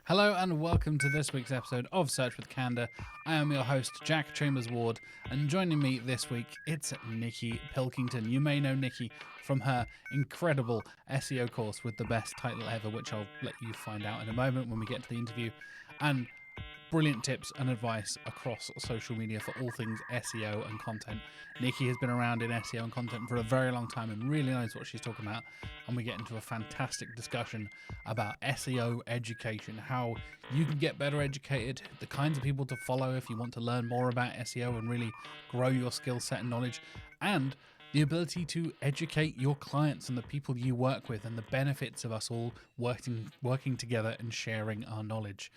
Hello and welcome to this week's episode of Search with Candour. I am your host, Jack Chambers-Ward, and joining me this week, it's Nikki Pilkington. You may know Nikki from her incredible SEO course with the best title ever, which I'll let you find out in a moment when we get to the interview, and brilliant tips and advice across social media for all things SEO and content. Nikki has been around in SEO and content for a very long time and really knows what she's talking about, and we get into a fantastic discussion about SEO education, how you can get better educated, the kinds of people to follow if you want to learn more about SEO and really grow your skill set and knowledge, and the ability to educate your clients and the people you work with, and the benefits of us all working together and sharing our knowledge.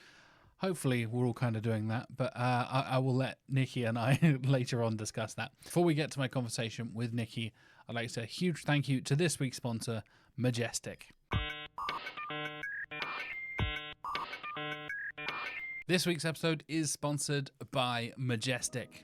Hopefully we're all kind of doing that, but I will let Nikki and I later on discuss that. Before we get to my conversation with Nikki, I'd like to say a huge thank you to this week's sponsor, Majestic. This week's episode is sponsored by Majestic.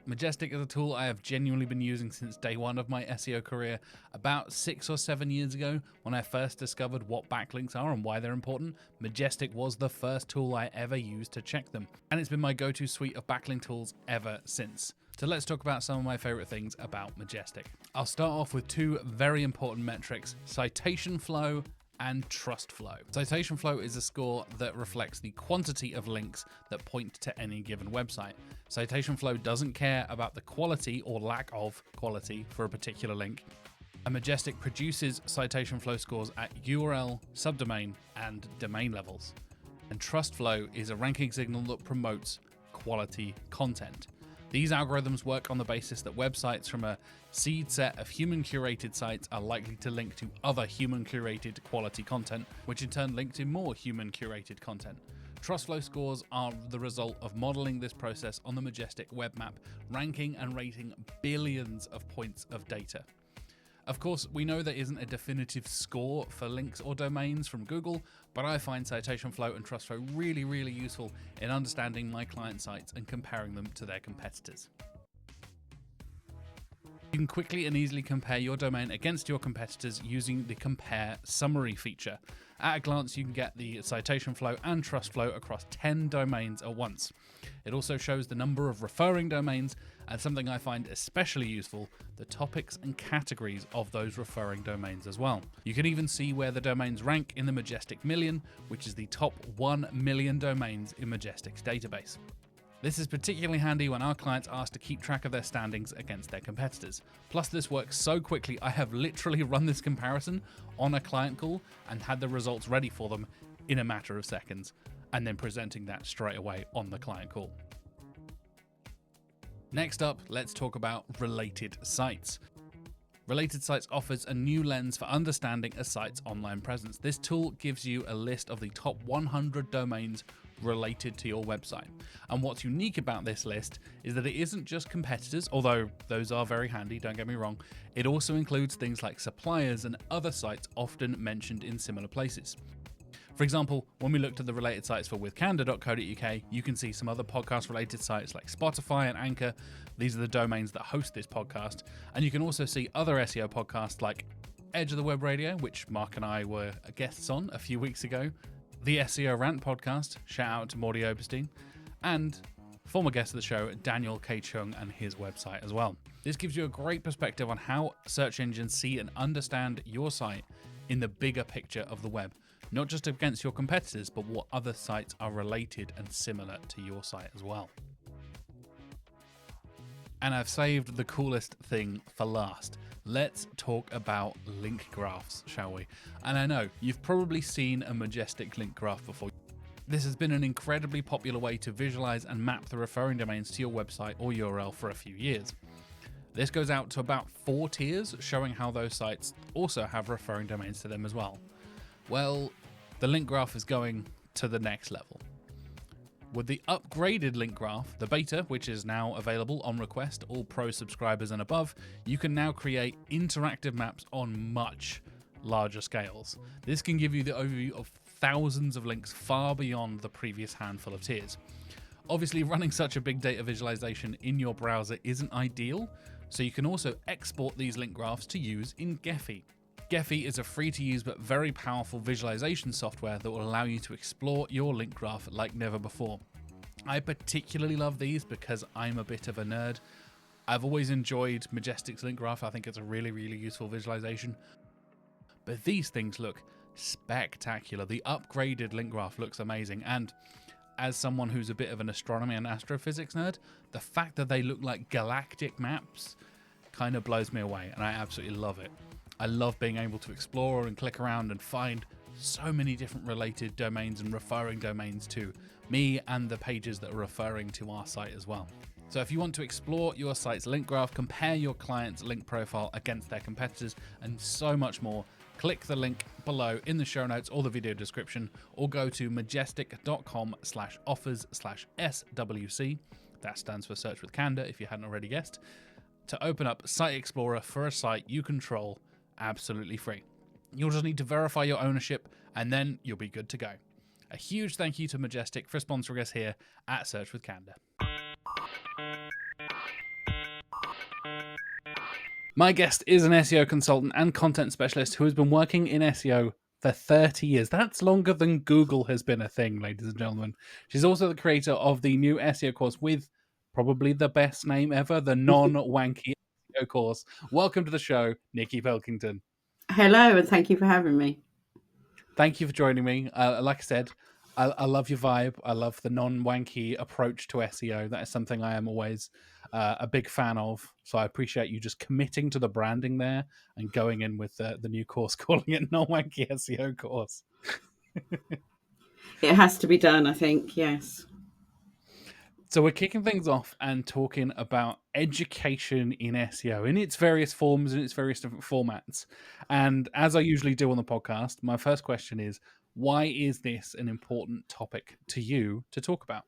Majestic is a tool I have genuinely been using since day one of my SEO career. About 6 or 7 years ago, when I first discovered what backlinks are and why they're important, Majestic was the first tool I ever used to check them. And it's been my go-to suite of backlink tools ever since. So let's talk about some of my favorite things about Majestic. I'll start off with two very important metrics: citation flow and trust flow. Citation flow is a score that reflects the quantity of links that point to any given website. Citation flow doesn't care about the quality or lack of quality for a particular link. And Majestic produces citation flow scores at URL, subdomain, and domain levels. And trust flow is a ranking signal that promotes quality content. These algorithms work on the basis that websites from a seed set of human-curated sites are likely to link to other human-curated quality content, which in turn link to more human-curated content. Trust flow scores are the result of modeling this process on the Majestic web map, ranking and rating billions of points of data. Of course, we know there isn't a definitive score for links or domains from Google, but I find citation flow and trust flow really, really useful in understanding my client sites and comparing them to their competitors. You can quickly and easily compare your domain against your competitors using the compare summary feature. At a glance, you can get the citation flow and trust flow across 10 domains at once. It also shows the number of referring domains, and something I find especially useful, the topics and categories of those referring domains as well. You can even see where the domains rank in the Majestic Million, which is the top 1 million domains in Majestic's database. This is particularly handy when our clients ask to keep track of their standings against their competitors. Plus, this works so quickly, I have literally run this comparison on a client call and had the results ready for them in a matter of seconds, and then presenting that straight away on the client call. Next up, let's talk about related sites. Related Sites offers a new lens for understanding a site's online presence. This tool gives you a list of the top 100 domains related to your website. And what's unique about this list is that it isn't just competitors, although those are very handy, don't get me wrong. It also includes things like suppliers and other sites often mentioned in similar places. For example, when we looked at the related sites for withcandour.co.uk, you can see some other podcast-related sites like Spotify and Anchor. These are the domains that host this podcast. And you can also see other SEO podcasts like Edge of the Web Radio, which Mark and I were guests on a few weeks ago, the SEO Rant podcast, shout out to Mordy Oberstein, and former guest of the show, Daniel K. Chung, and his website as well. This gives you a great perspective on how search engines see and understand your site in the bigger picture of the web, not just against your competitors, but what other sites are related and similar to your site as well. And I've saved the coolest thing for last. Let's talk about link graphs, shall we? And I know you've probably seen a Majestic link graph before. This has been an incredibly popular way to visualize and map the referring domains to your website or URL for a few years. This goes out to about 4 tiers, showing how those sites also have referring domains to them as well. Well, the link graph is going to the next level. With the upgraded link graph, the beta, which is now available on request, all pro subscribers and above, you can now create interactive maps on much larger scales. This can give you the overview of thousands of links far beyond the previous handful of tiers. Obviously, running such a big data visualization in your browser isn't ideal, so you can also export these link graphs to use in Gephi. Gephi is a free-to-use but very powerful visualization software that will allow you to explore your link graph like never before. I particularly love these because I'm a bit of a nerd. I've always enjoyed Majestic's link graph. I think it's a really, really useful visualization. But these things look spectacular. The upgraded link graph looks amazing. And as someone who's a bit of an astronomy and astrophysics nerd, the fact that they look like galactic maps kind of blows me away, and I absolutely love it. I love being able to explore and click around and find so many different related domains and referring domains to me and the pages that are referring to our site as well. So if you want to explore your site's link graph, compare your client's link profile against their competitors, and so much more, click the link below in the show notes or the video description, or go to majestic.com/offers/SWC. That stands for Search with Candor, if you hadn't already guessed, to open up Site Explorer for a site you control absolutely free. You'll just need to verify your ownership, and then you'll be good to go. A huge thank you to Majestic for sponsoring us here at Search with Candor. My guest is an SEO consultant and content specialist who has been working in SEO for 30 years. That's longer than Google has been a thing, ladies and gentlemen. She's also the creator of the new SEO course with probably the best name ever, the non-wanky SEO course. Welcome to the show, Nikki Pilkington. Hello, and thank you for having me. Thank you for joining me. Like I said, I love your vibe. I love the non-wanky approach to SEO. That is something I am always a big fan of. So I appreciate you just committing to the branding there and going in with the new course, calling it non-wanky SEO course. It has to be done, I think, yes. So we're kicking things off and talking about education in SEO in its various forms and its various different formats. And as I usually do on the podcast, my first question is, why is this an important topic to you to talk about?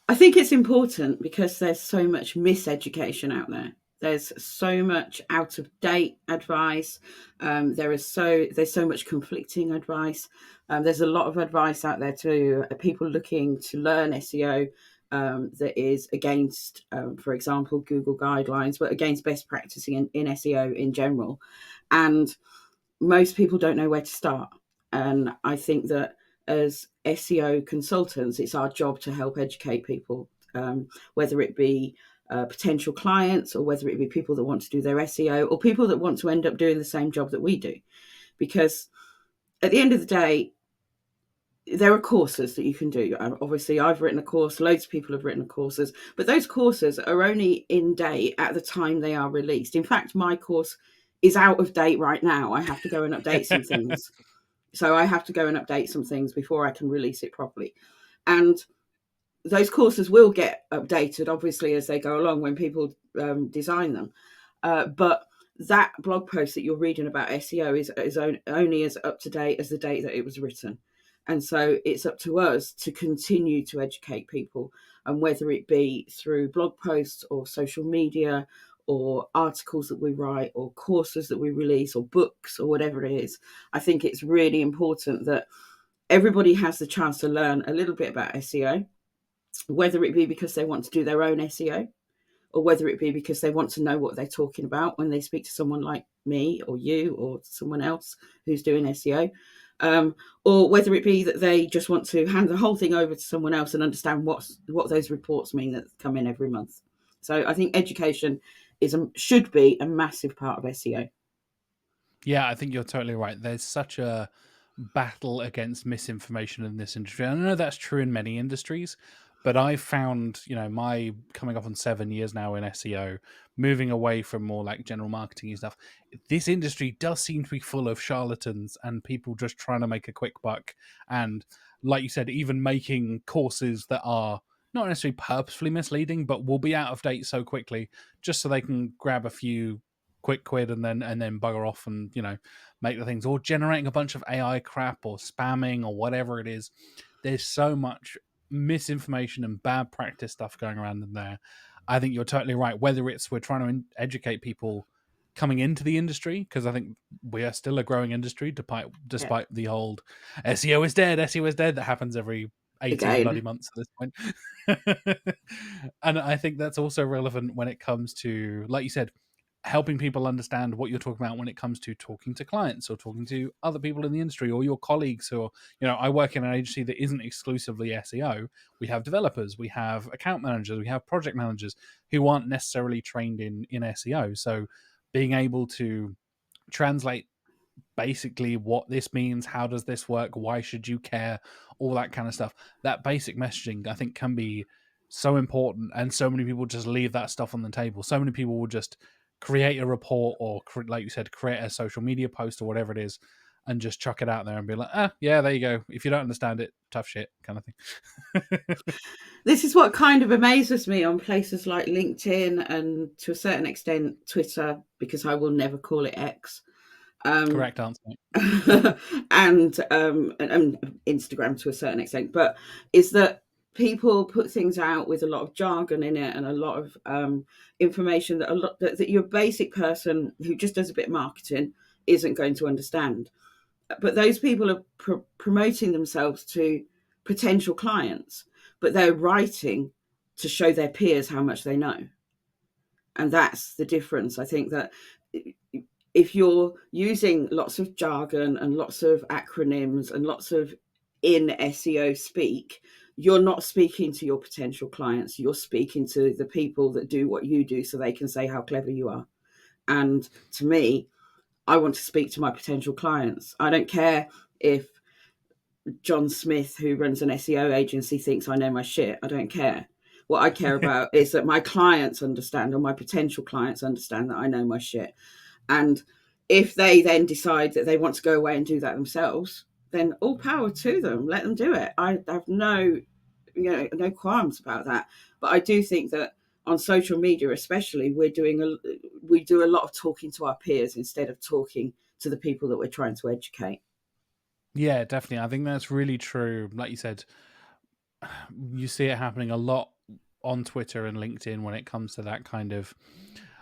I think it's important because there's so much miseducation out there. There's so much out of date advice. There's so much conflicting advice. There's a lot of advice out there to people looking to learn SEO that is against, for example, Google guidelines, but against best practicing in SEO in general. And most people don't know where to start. And I think that as SEO consultants, it's our job to help educate people, whether it be potential clients or whether it be people that want to do their SEO or people that want to end up doing the same job that we do. Because at the end of the day, there are courses that you can do. Obviously, I've written a course, loads of people have written courses, but those courses are only in date at the time they are released. In fact, my course is out of date right now. I have to go and update some things. So I have to go and update some things before I can release it properly. And those courses will get updated, obviously, as they go along when people design them. But that blog post that you're reading about SEO is only as up to date as the date that it was written. And so it's up to us to continue to educate people, and whether it be through blog posts or social media or articles that we write or courses that we release or books or whatever it is. I think it's really important that everybody has the chance to learn a little bit about SEO, whether it be because they want to do their own SEO or whether it be because they want to know what they're talking about when they speak to someone like me or you or someone else who's doing SEO. Or whether it be that they just want to hand the whole thing over to someone else and understand what those reports mean that come in every month. So I think education should be a massive part of SEO. Yeah, I think you're totally right. There's such a battle against misinformation in this industry. I know that's true in many industries, but I've found, my coming up on 7 years now in SEO, moving away from more like general marketing and stuff, this industry does seem to be full of charlatans and people just trying to make a quick buck. And like you said, even making courses that are not necessarily purposefully misleading, but will be out of date so quickly just so they can grab a few quick quid and then bugger off and make the things, or generating a bunch of AI crap or spamming or whatever it is. There's so much misinformation and bad practice stuff going around in there. I think you're totally right, whether it's we're trying to educate people coming into the industry, because I think we are still a growing industry despite the old SEO is dead that happens every 18 bloody months at this point. And I think that's also relevant when it comes to, like you said, helping people understand what you're talking about when it comes to talking to clients or talking to other people in the industry or your colleagues. Or, I work in an agency that isn't exclusively SEO. We have developers, we have account managers, we have project managers who aren't necessarily trained in SEO. So being able to translate basically what this means, how does this work, why should you care, all that kind of stuff, that basic messaging I think can be so important. And so many people just leave that stuff on the table. So many people will just create a report or, like you said, create a social media post or whatever it is and just chuck it out there and be like, yeah, there you go, if you don't understand it, tough shit, kind of thing. This is what kind of amazes me on places like LinkedIn and to a certain extent Twitter, because I will never call it X. Correct answer. and Instagram to a certain extent, but is that people put things out with a lot of jargon in it and a lot of information that your basic person who just does a bit of marketing isn't going to understand. But those people are promoting themselves to potential clients, but they're writing to show their peers how much they know. And that's the difference. I think that if you're using lots of jargon and lots of acronyms and lots of in SEO speak, you're not speaking to your potential clients. You're speaking to the people that do what you do so they can say how clever you are. And to me, I want to speak to my potential clients. I don't care if John Smith, who runs an SEO agency, thinks I know my shit. I don't care. What I care about is that my clients understand, or my potential clients understand, that I know my shit. And if they then decide that they want to go away and do that themselves, then all power to them. Let them do it. I have no qualms about that. But I do think that on social media, especially, we do a lot of talking to our peers instead of talking to the people that we're trying to educate. Yeah, definitely. I think that's really true. Like you said, you see it happening a lot on Twitter and LinkedIn when it comes to that kind of,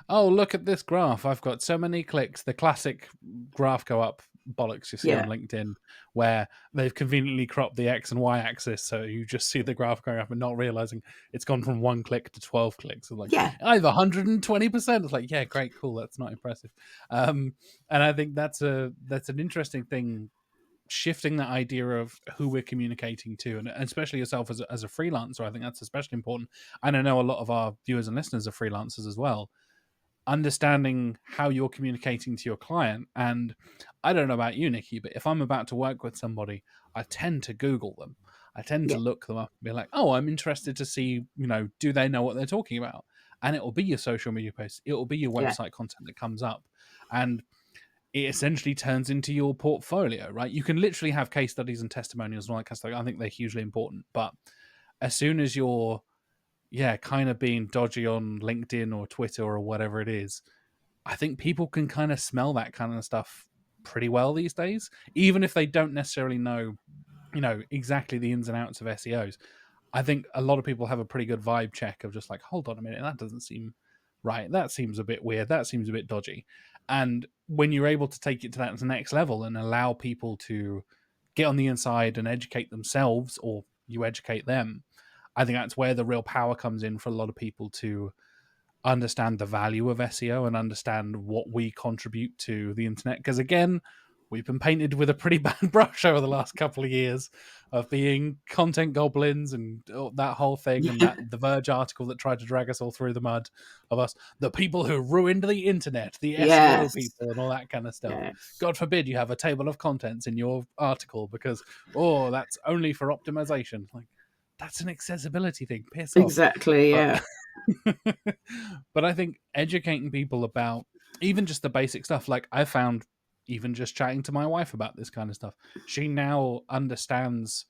oh, look at this graph, I've got so many clicks. The classic graph go up bollocks you see on LinkedIn, where they've conveniently cropped the X and Y axis, so you just see the graph going up and not realizing it's gone from 1 click to 12 clicks. Like, I have 120%. It's like, yeah, great, cool, that's not impressive. And I think that's an interesting thing, shifting that idea of who we're communicating to, and especially yourself as a freelancer. I think that's especially important. And I know a lot of our viewers and listeners are freelancers as well, understanding how you're communicating to your client. And I don't know about you, Nikki, but if I'm about to work with somebody, I tend to Google them. I tend to look them up and be like, oh, I'm interested to see, do they know what they're talking about? And it will be your social media posts, it will be your website content that comes up, and it essentially turns into your portfolio, right? You can literally have case studies and testimonials and all that kind of stuff. I think they're hugely important. But as soon as you're, kind of being dodgy on LinkedIn or Twitter or whatever it is, I think people can kind of smell that kind of stuff pretty well these days, even if they don't necessarily know, exactly the ins and outs of SEOs. I think a lot of people have a pretty good vibe check of just like, hold on a minute, that doesn't seem right. That seems a bit weird. That seems a bit dodgy. And when you're able to take it to that next level and allow people to get on the inside and educate themselves, or you educate them, I think that's where the real power comes in for a lot of people to understand the value of SEO and understand what we contribute to the internet. Because again, we've been painted with a pretty bad brush over the last couple of years of being content goblins and that whole thing, and that the Verge article that tried to drag us all through the mud of us, the people who ruined the internet, the SEO people and all that kind of stuff. God forbid you have a table of contents in your article because, that's only for optimization. Like, that's an accessibility thing. Piss off. Exactly, yeah. But I think educating people about even just the basic stuff, like I found even just chatting to my wife about this kind of stuff, she now understands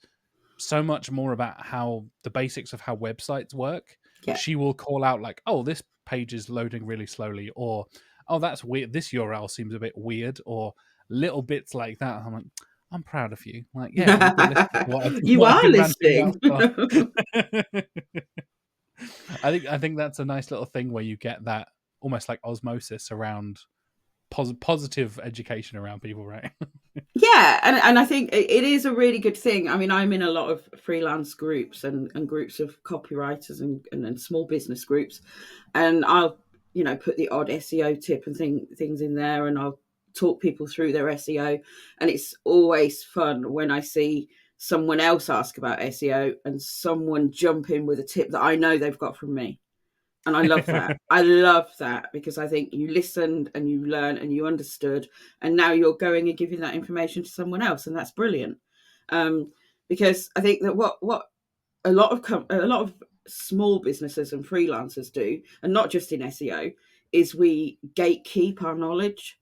so much more about how the basics of how websites work. She will call out like, oh, this page is loading really slowly, or oh, that's weird, this URL seems a bit weird, or little bits like that. I'm like, I'm proud of you. Like, yeah, you've been listening to what You I've are been ranting listening. about. I think that's a nice little thing where you get that almost like osmosis around positive education around people, right? And I think it is a really good thing. I mean, I'm in a lot of freelance groups and groups of copywriters and small business groups, and I'll put the odd SEO tip and things in there, and I'll talk people through their SEO. And it's always fun when I see someone else ask about SEO and someone jump in with a tip that I know they've got from me. And I love that. I love that, because I think you listened and you learned and you understood, and now you're going and giving that information to someone else, and that's brilliant. Because I think that what a lot of small businesses and freelancers do, and not just in SEO, is we gatekeep our knowledge.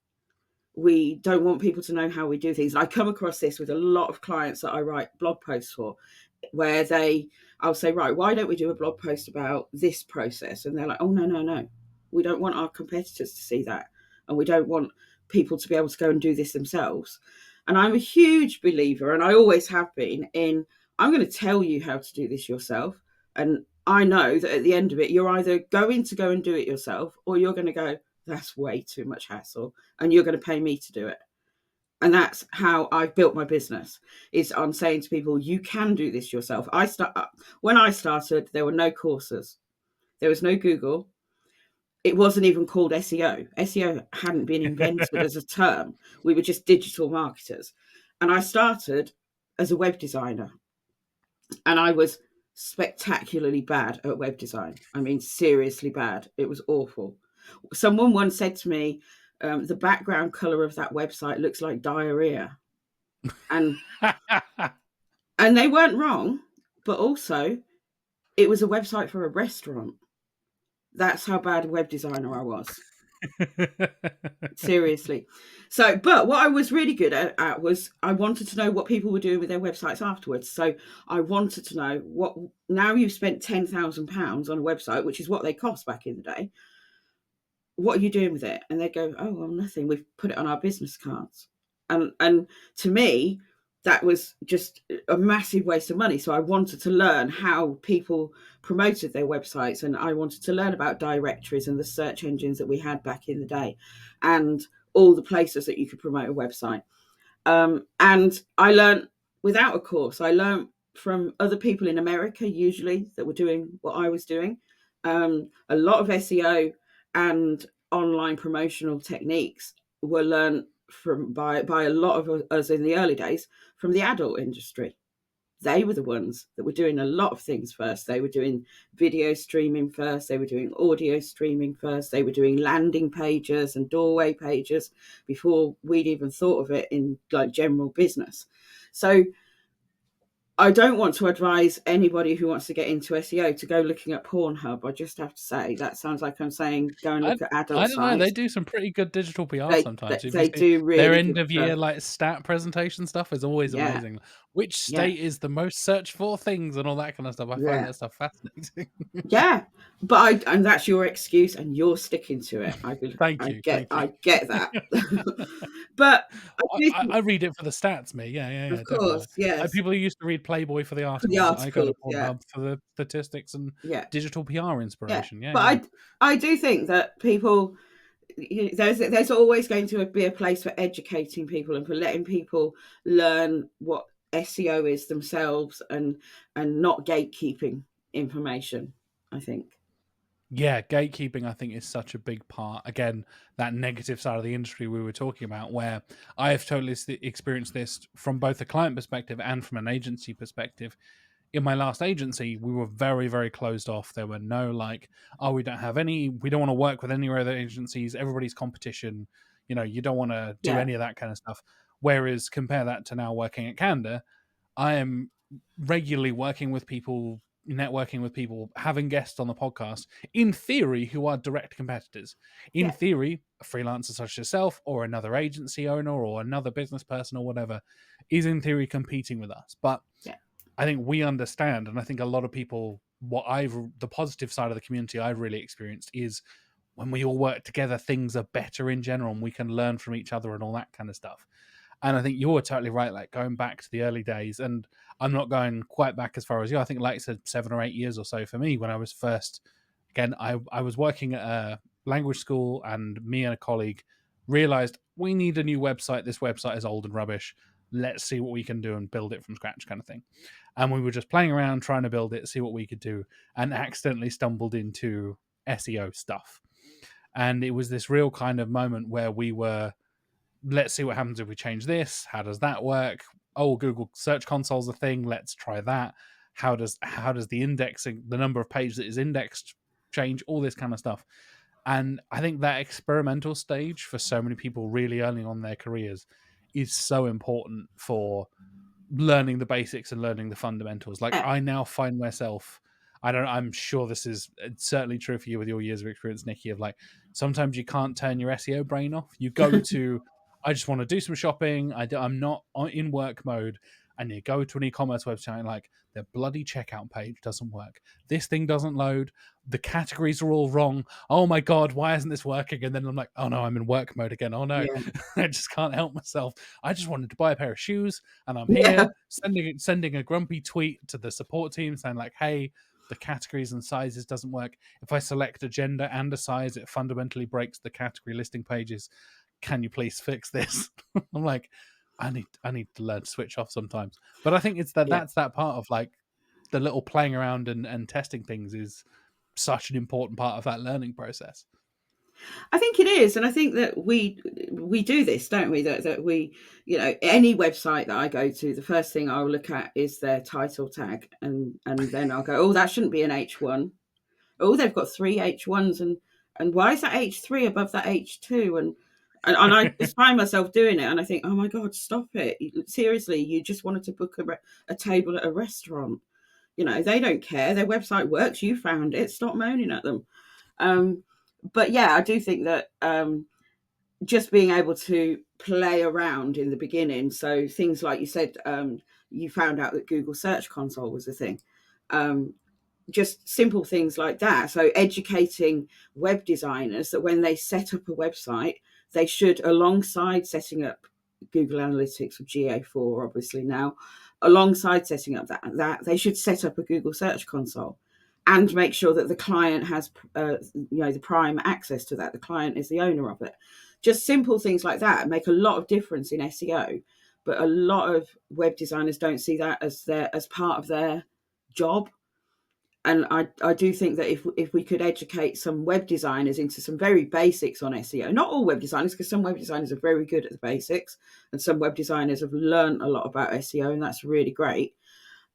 We don't want people to know how we do things. I come across this with a lot of clients that I write blog posts for, where I'll say, right, why don't we do a blog post about this process? And they're like, oh, no. We don't want our competitors to see that. And we don't want people to be able to go and do this themselves. And I'm a huge believer, and I always have been, in I'm going to tell you how to do this yourself. And I know that at the end of it, you're either going to go and do it yourself, or you're going to go, that's way too much hassle, and you're going to pay me to do it. And that's how I've built my business, is on saying to people, you can do this yourself. When I started, there were no courses. There was no Google. It wasn't even called SEO. SEO hadn't been invented as a term. We were just digital marketers. And I started as a web designer. And I was spectacularly bad at web design. I mean, seriously bad. It was awful. Someone once said to me, the background color of that website looks like diarrhea. And they weren't wrong, but also it was a website for a restaurant. That's how bad a web designer I was. Seriously. So, but what I was really good at was I wanted to know what people were doing with their websites afterwards. So I wanted to know now you've spent £10,000 on a website, which is what they cost back in the day. What are you doing with it? And they go, oh, well, nothing. We've put it on our business cards. And to me, that was just a massive waste of money. So I wanted to learn how people promoted their websites, and I wanted to learn about directories and the search engines that we had back in the day, and all the places that you could promote a website. And I learned without a course. I learned from other people in America, usually, that were doing what I was doing. A lot of SEO and online promotional techniques were learned by a lot of us in the early days from the adult industry. They were the ones that were doing a lot of things first. They were doing video streaming first. They were doing audio streaming first. They were doing landing pages and doorway pages before we'd even thought of it in like general business. So I don't want to advise anybody who wants to get into SEO to go looking at Pornhub. I just have to say, that sounds like I'm saying go and look at adult I don't know. They sites. do some pretty good digital PR sometimes. If you They see do their really end good of year stuff. like stat presentation stuff is always Yeah, amazing. Which yeah, state is the most searched for things and all that kind of stuff. I find yeah. that stuff fascinating. Yeah, and that's your excuse, and you're sticking to it. Thank you. I get that. But I do I think, read it for the stats, me. Yeah, of definitely. course, yes, People who used to read Playboy for the for the articles. I go to articles, yeah, Pornhub for the statistics and yeah, digital PR yeah. inspiration. But Yeah. I do think that people, there's always going to be a place for educating people and for letting people learn what SEO is themselves, and not gatekeeping information, I think. Yeah, gatekeeping, I think, is such a big part. Again, that negative side of the industry we were talking about, where I have totally experienced this from both a client perspective and from an agency perspective. In my last agency, we were very, very closed off. There were no we don't want to work with any other agencies. Everybody's competition. You don't want to do Yeah, any of that kind of stuff. Whereas compare that to now working at Canada, I am regularly working with people, networking with people, having guests on the podcast, in theory, who are direct competitors. In yeah, theory, a freelancer such as yourself or another agency owner or another business person or whatever is in theory competing with us. But yeah, I think we understand, and I think a lot of people, the positive side of the community I've really experienced is when we all work together, things are better in general and we can learn from each other and all that kind of stuff. And I think you're totally right, like going back to the early days, and I'm not going quite back as far as you. I think, like I said, 7 or 8 years or so for me when I was first, again, I was working at a language school, and me and a colleague realized we need a new website. This website is old and rubbish. Let's see what we can do and build it from scratch, kind of thing. And we were just playing around trying to build it, see what we could do, and accidentally stumbled into SEO stuff. And it was this real kind of moment where we were, let's see what happens if we change this. How does that work? Oh, Google Search Console's a thing. Let's try that. How does the indexing, the number of pages that is indexed, change? All this kind of stuff. And I think that experimental stage for so many people really early on in their careers is so important for learning the basics and learning the fundamentals. Like, Yeah. I now find myself, I'm sure this is certainly true for you with your years of experience, Nikki, of like, sometimes you can't turn your SEO brain off. You go to, I just want to do some shopping. I'm not in work mode. And you go to an e-commerce website and like, the bloody checkout page doesn't work. This thing doesn't load. The categories are all wrong. Oh my God, why isn't this working? And then I'm like, oh no, I'm in work mode again. Oh no, Yeah. I just can't help myself. I just wanted to buy a pair of shoes, and I'm Yeah. here sending a grumpy tweet to the support team saying like, hey, the categories and sizes doesn't work. If I select a gender and a size, it fundamentally breaks the category listing pages. Can you please fix this? I'm like, I need to learn to switch off sometimes. But I think it's Yeah. that's that part of like the little playing around and testing things is such an important part of that learning process. I think it is, and I think that we do this, don't we? That we, any website that I go to, the first thing I'll look at is their title tag, and then I'll go, oh, that shouldn't be an H1. Oh, they've got three H1s, and why is that H3 above that H2? And I just find myself doing it, and I think, oh my God, stop it! Seriously, you just wanted to book a table at a restaurant. They don't care. Their website works. You found it. Stop moaning at them. But yeah, I do think that just being able to play around in the beginning. So things like you said, you found out that Google Search Console was a thing. Um, just simple things like that. So educating web designers that when they set up a website, they should, alongside setting up Google Analytics or GA4, obviously now, alongside setting up that they should set up a Google Search Console and make sure that the client has, the prime access to that. The client is the owner of it. Just simple things like that make a lot of difference in SEO. But a lot of web designers don't see that as part of their job. And I do think that if we could educate some web designers into some very basics on SEO, not all web designers, because some web designers are very good at the basics, and some web designers have learned a lot about SEO, and that's really great.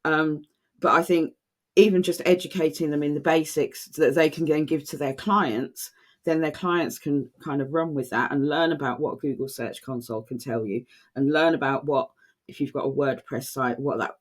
But I think even just educating them in the basics that they can then give to their clients, then their clients can kind of run with that and learn about what Google Search Console can tell you, and learn about what, if you've got a WordPress site, what that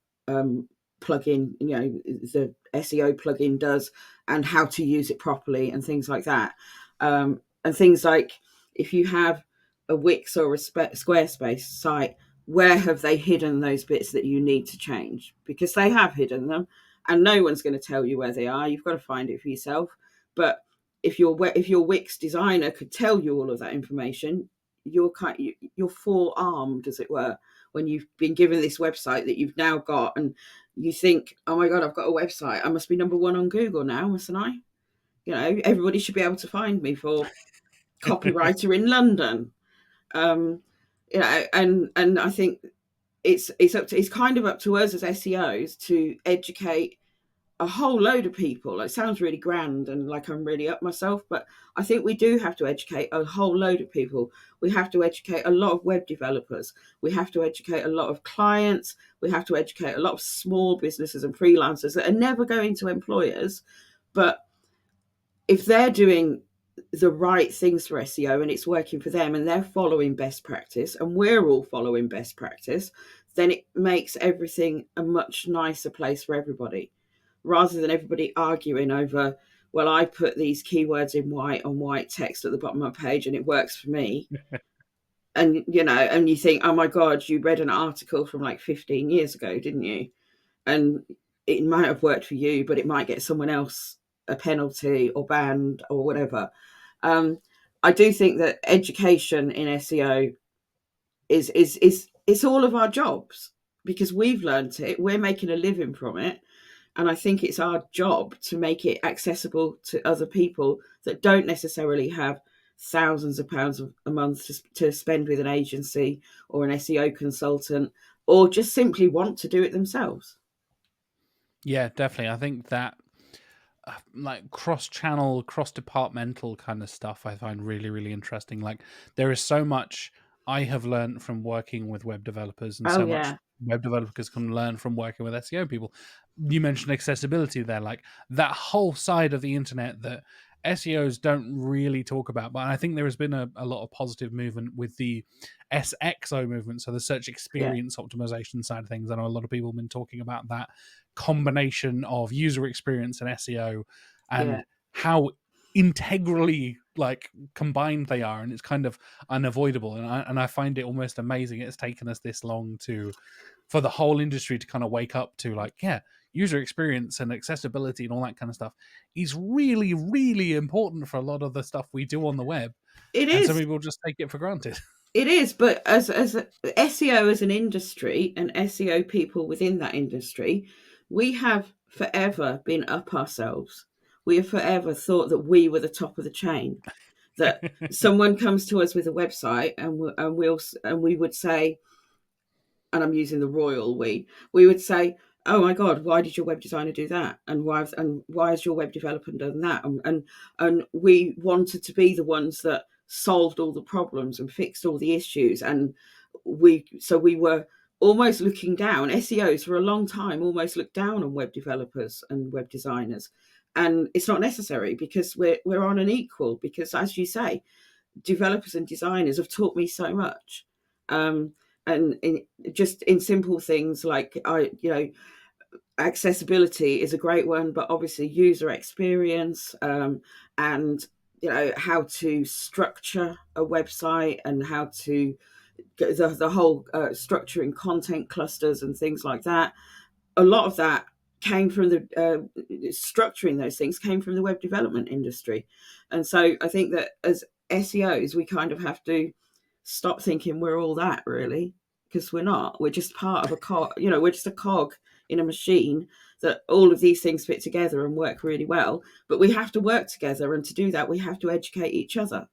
plugin, the SEO plugin does, and how to use it properly, and things like that. And things like, if you have a Wix or a Squarespace site, where have they hidden those bits that you need to change? Because they have hidden them, and no one's going to tell you where they are. You've got to find it for yourself. But if your Wix designer could tell you all of that information, you're forearmed, as it were, when you've been given this website that you've now got, and you think, oh my God, I've got a website. I must be number one on Google now, mustn't I? Everybody should be able to find me for copywriter in London. And I think it's kind of up to us as SEOs to educate a whole load of people. It sounds really grand and like I'm really up myself, but I think we do have to educate a whole load of people. We have to educate a lot of web developers. We have to educate a lot of clients. We have to educate a lot of small businesses and freelancers that are never going to employers. But if they're doing the right things for SEO and it's working for them and they're following best practice and we're all following best practice, then it makes everything a much nicer place for everybody, rather than everybody arguing over, well, I put these keywords in white on white text at the bottom of my page and it works for me. And you think, oh my God, you read an article from like 15 years ago, didn't you? And it might have worked for you, but it might get someone else a penalty or banned or whatever. I do think that education in SEO is it's all of our jobs, because we've learned it, we're making a living from it, and I think it's our job to make it accessible to other people that don't necessarily have thousands of pounds a month to spend with an agency or an SEO consultant, or just simply want to do it themselves. Yeah, definitely. I think that like cross-channel, cross-departmental kind of stuff I find really, really interesting. Like there is so much I have learned from working with web developers, and Oh so much yeah, web developers can learn from working with SEO people. You mentioned accessibility there, like that whole side of the internet that SEOs don't really talk about. But I think there has been a lot of positive movement with the SXO movement, so the search yeah, experience optimization side of things. I know a lot of people have been talking about that combination of user experience and SEO, yeah. and how integrally like combined they are, and it's kind of unavoidable. And I find it almost amazing it's taken us this long to for the whole industry to kind of wake up to, like, yeah, user experience and accessibility and all that kind of stuff is really, really important for a lot of the stuff we do on the web, It and some is. people just take it for granted. It is, but as SEO as an industry and SEO people within that industry, we have forever been up ourselves. We have forever thought that we were the top of the chain. That someone comes to us with a website, and we would say, and I'm using the royal we would say, oh my god, why did your web designer do that, and why has your web developer done that, and we wanted to be the ones that solved all the problems and fixed all the issues, and we were almost looking down. SEOs for a long time almost looked down on web developers and web designers, and it's not necessary, because we're on an equal, because as you say, developers and designers have taught me so much. Um, just in simple things like, accessibility is a great one, but obviously user experience, and how to structure a website, and how to get the whole structuring content clusters and things like that. A lot of that came from the structuring those things came from the web development industry. And so I think that as SEOs, we kind of have to stop thinking we're all that, really, because we're not. We're just part of a cog. We're just a cog in a machine, that all of these things fit together and work really well. But we have to work together, and to do that, we have to educate each other.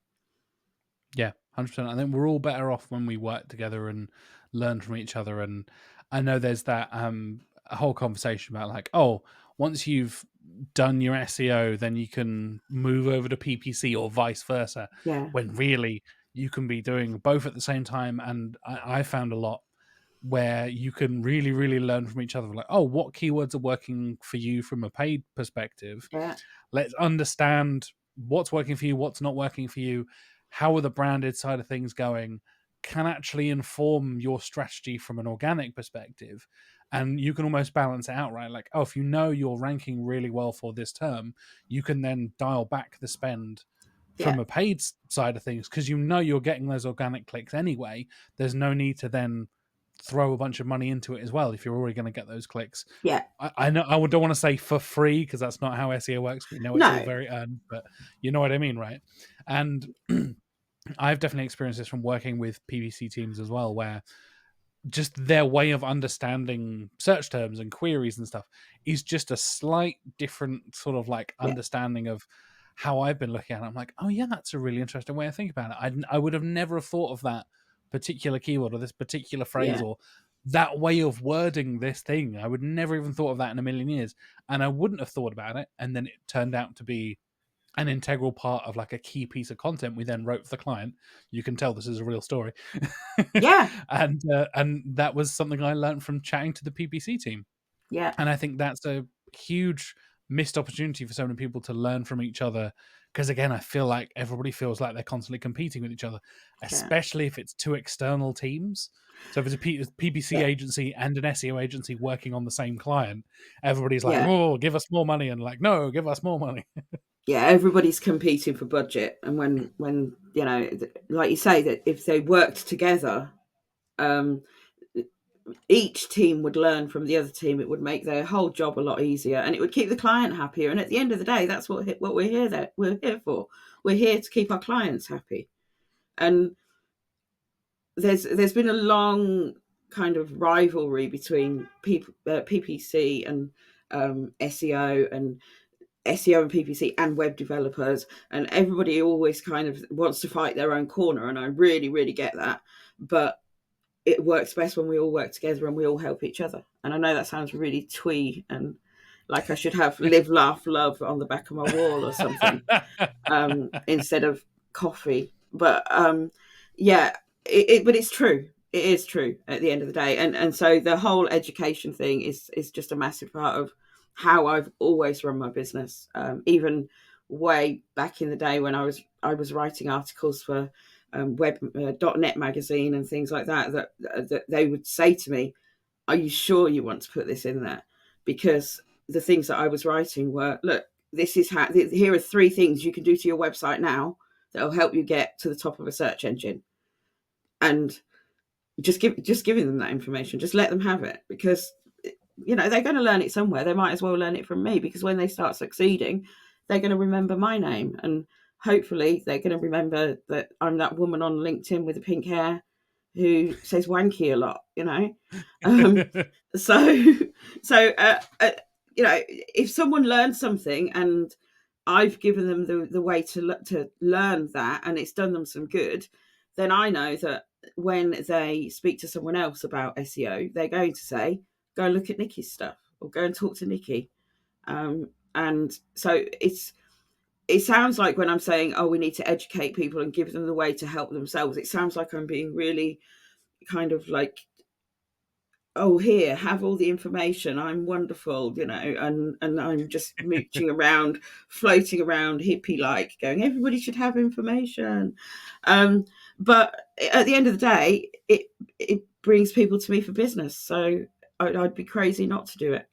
Yeah, 100%. I think we're all better off when we work together and learn from each other. And I know there's that a whole conversation about, like, oh, once you've done your SEO, then you can move over to PPC or vice versa. Yeah, When really you can be doing both at the same time. And I found a lot where you can really, really learn from each other. Like, oh, what keywords are working for you from a paid perspective? yeah, Let's understand what's working for you, what's not working for you, how are the branded side of things going, can actually inform your strategy from an organic perspective. And you can almost balance it out, right? Like, oh, if you know you're ranking really well for this term, you can then dial back the spend yeah, from a paid side of things, because you know you're getting those organic clicks anyway. There's no need to then throw a bunch of money into it as well if you're already going to get those clicks. yeah. I know I don't want to say for free, because that's not how SEO works. We know it's all No, very earned, but you know what I mean, right? And I've definitely experienced this from working with PPC teams as well, where just their way of understanding search terms and queries and stuff is just a slight different sort of like yeah, understanding of how I've been looking at it. I'm like, oh yeah, that's a really interesting way to think about it. I would have never thought of that particular keyword or this particular phrase yeah, or that way of wording this thing. I would never even thought of that in a million years, and I wouldn't have thought about it. And then it turned out to be an integral part of like a key piece of content we then wrote for the client. You can tell this is a real story. yeah, And that was something I learned from chatting to the PPC team. yeah, And I think that's a huge missed opportunity for so many people to learn from each other. Because again, I feel like everybody feels like they're constantly competing with each other, yeah, especially if it's two external teams. So if it's a PPC yeah, agency and an SEO agency working on the same client, everybody's like, yeah. oh, give us more money. And like, no, give us more money. Yeah, everybody's competing for budget, and when like you say, that if they worked together, um, each team would learn from the other team. It would make their whole job a lot easier, and it would keep the client happier. And at the end of the day, that's what we're here for. We're here to keep our clients happy. And there's been a long kind of rivalry between PPC and SEO, and SEO and PPC and web developers, and everybody always kind of wants to fight their own corner, and I really, really get that. But it works best when we all work together and we all help each other. And I know that sounds really twee and like I should have live, laugh, love on the back of my wall or something, instead of coffee. But yeah, but it's true. It is true at the end of the day, and so the whole education thing is just a massive part of how I've always run my business. Even way back in the day when I was writing articles for web .net magazine and things like that, that they would say to me, "Are you sure you want to put this in there?" Because the things that I was writing were, look, this is how. Here are 3 things you can do to your website now that will help you get to the top of a search engine, and just giving them that information, just let them have it, because they're going to learn it somewhere. They might as well learn it from me, because when they start succeeding, they're going to remember my name, and hopefully they're going to remember that I'm that woman on LinkedIn with the pink hair who says wanky a lot. um, so if someone learns something and I've given them the way to learn that, and it's done them some good, then I know that when they speak to someone else about SEO, they're going to say, "Go look at Nikki's stuff," or "Go and talk to Nikki." And so it sounds like when I'm saying, "Oh, we need to educate people and give them the way to help themselves," it sounds like I'm being really kind of like, "Oh, here, have all the information. I'm wonderful," and I'm just mooching around, floating around hippie like, going, "Everybody should have information." Um, but at the end of the day, it brings people to me for business. So I'd be crazy not to do it.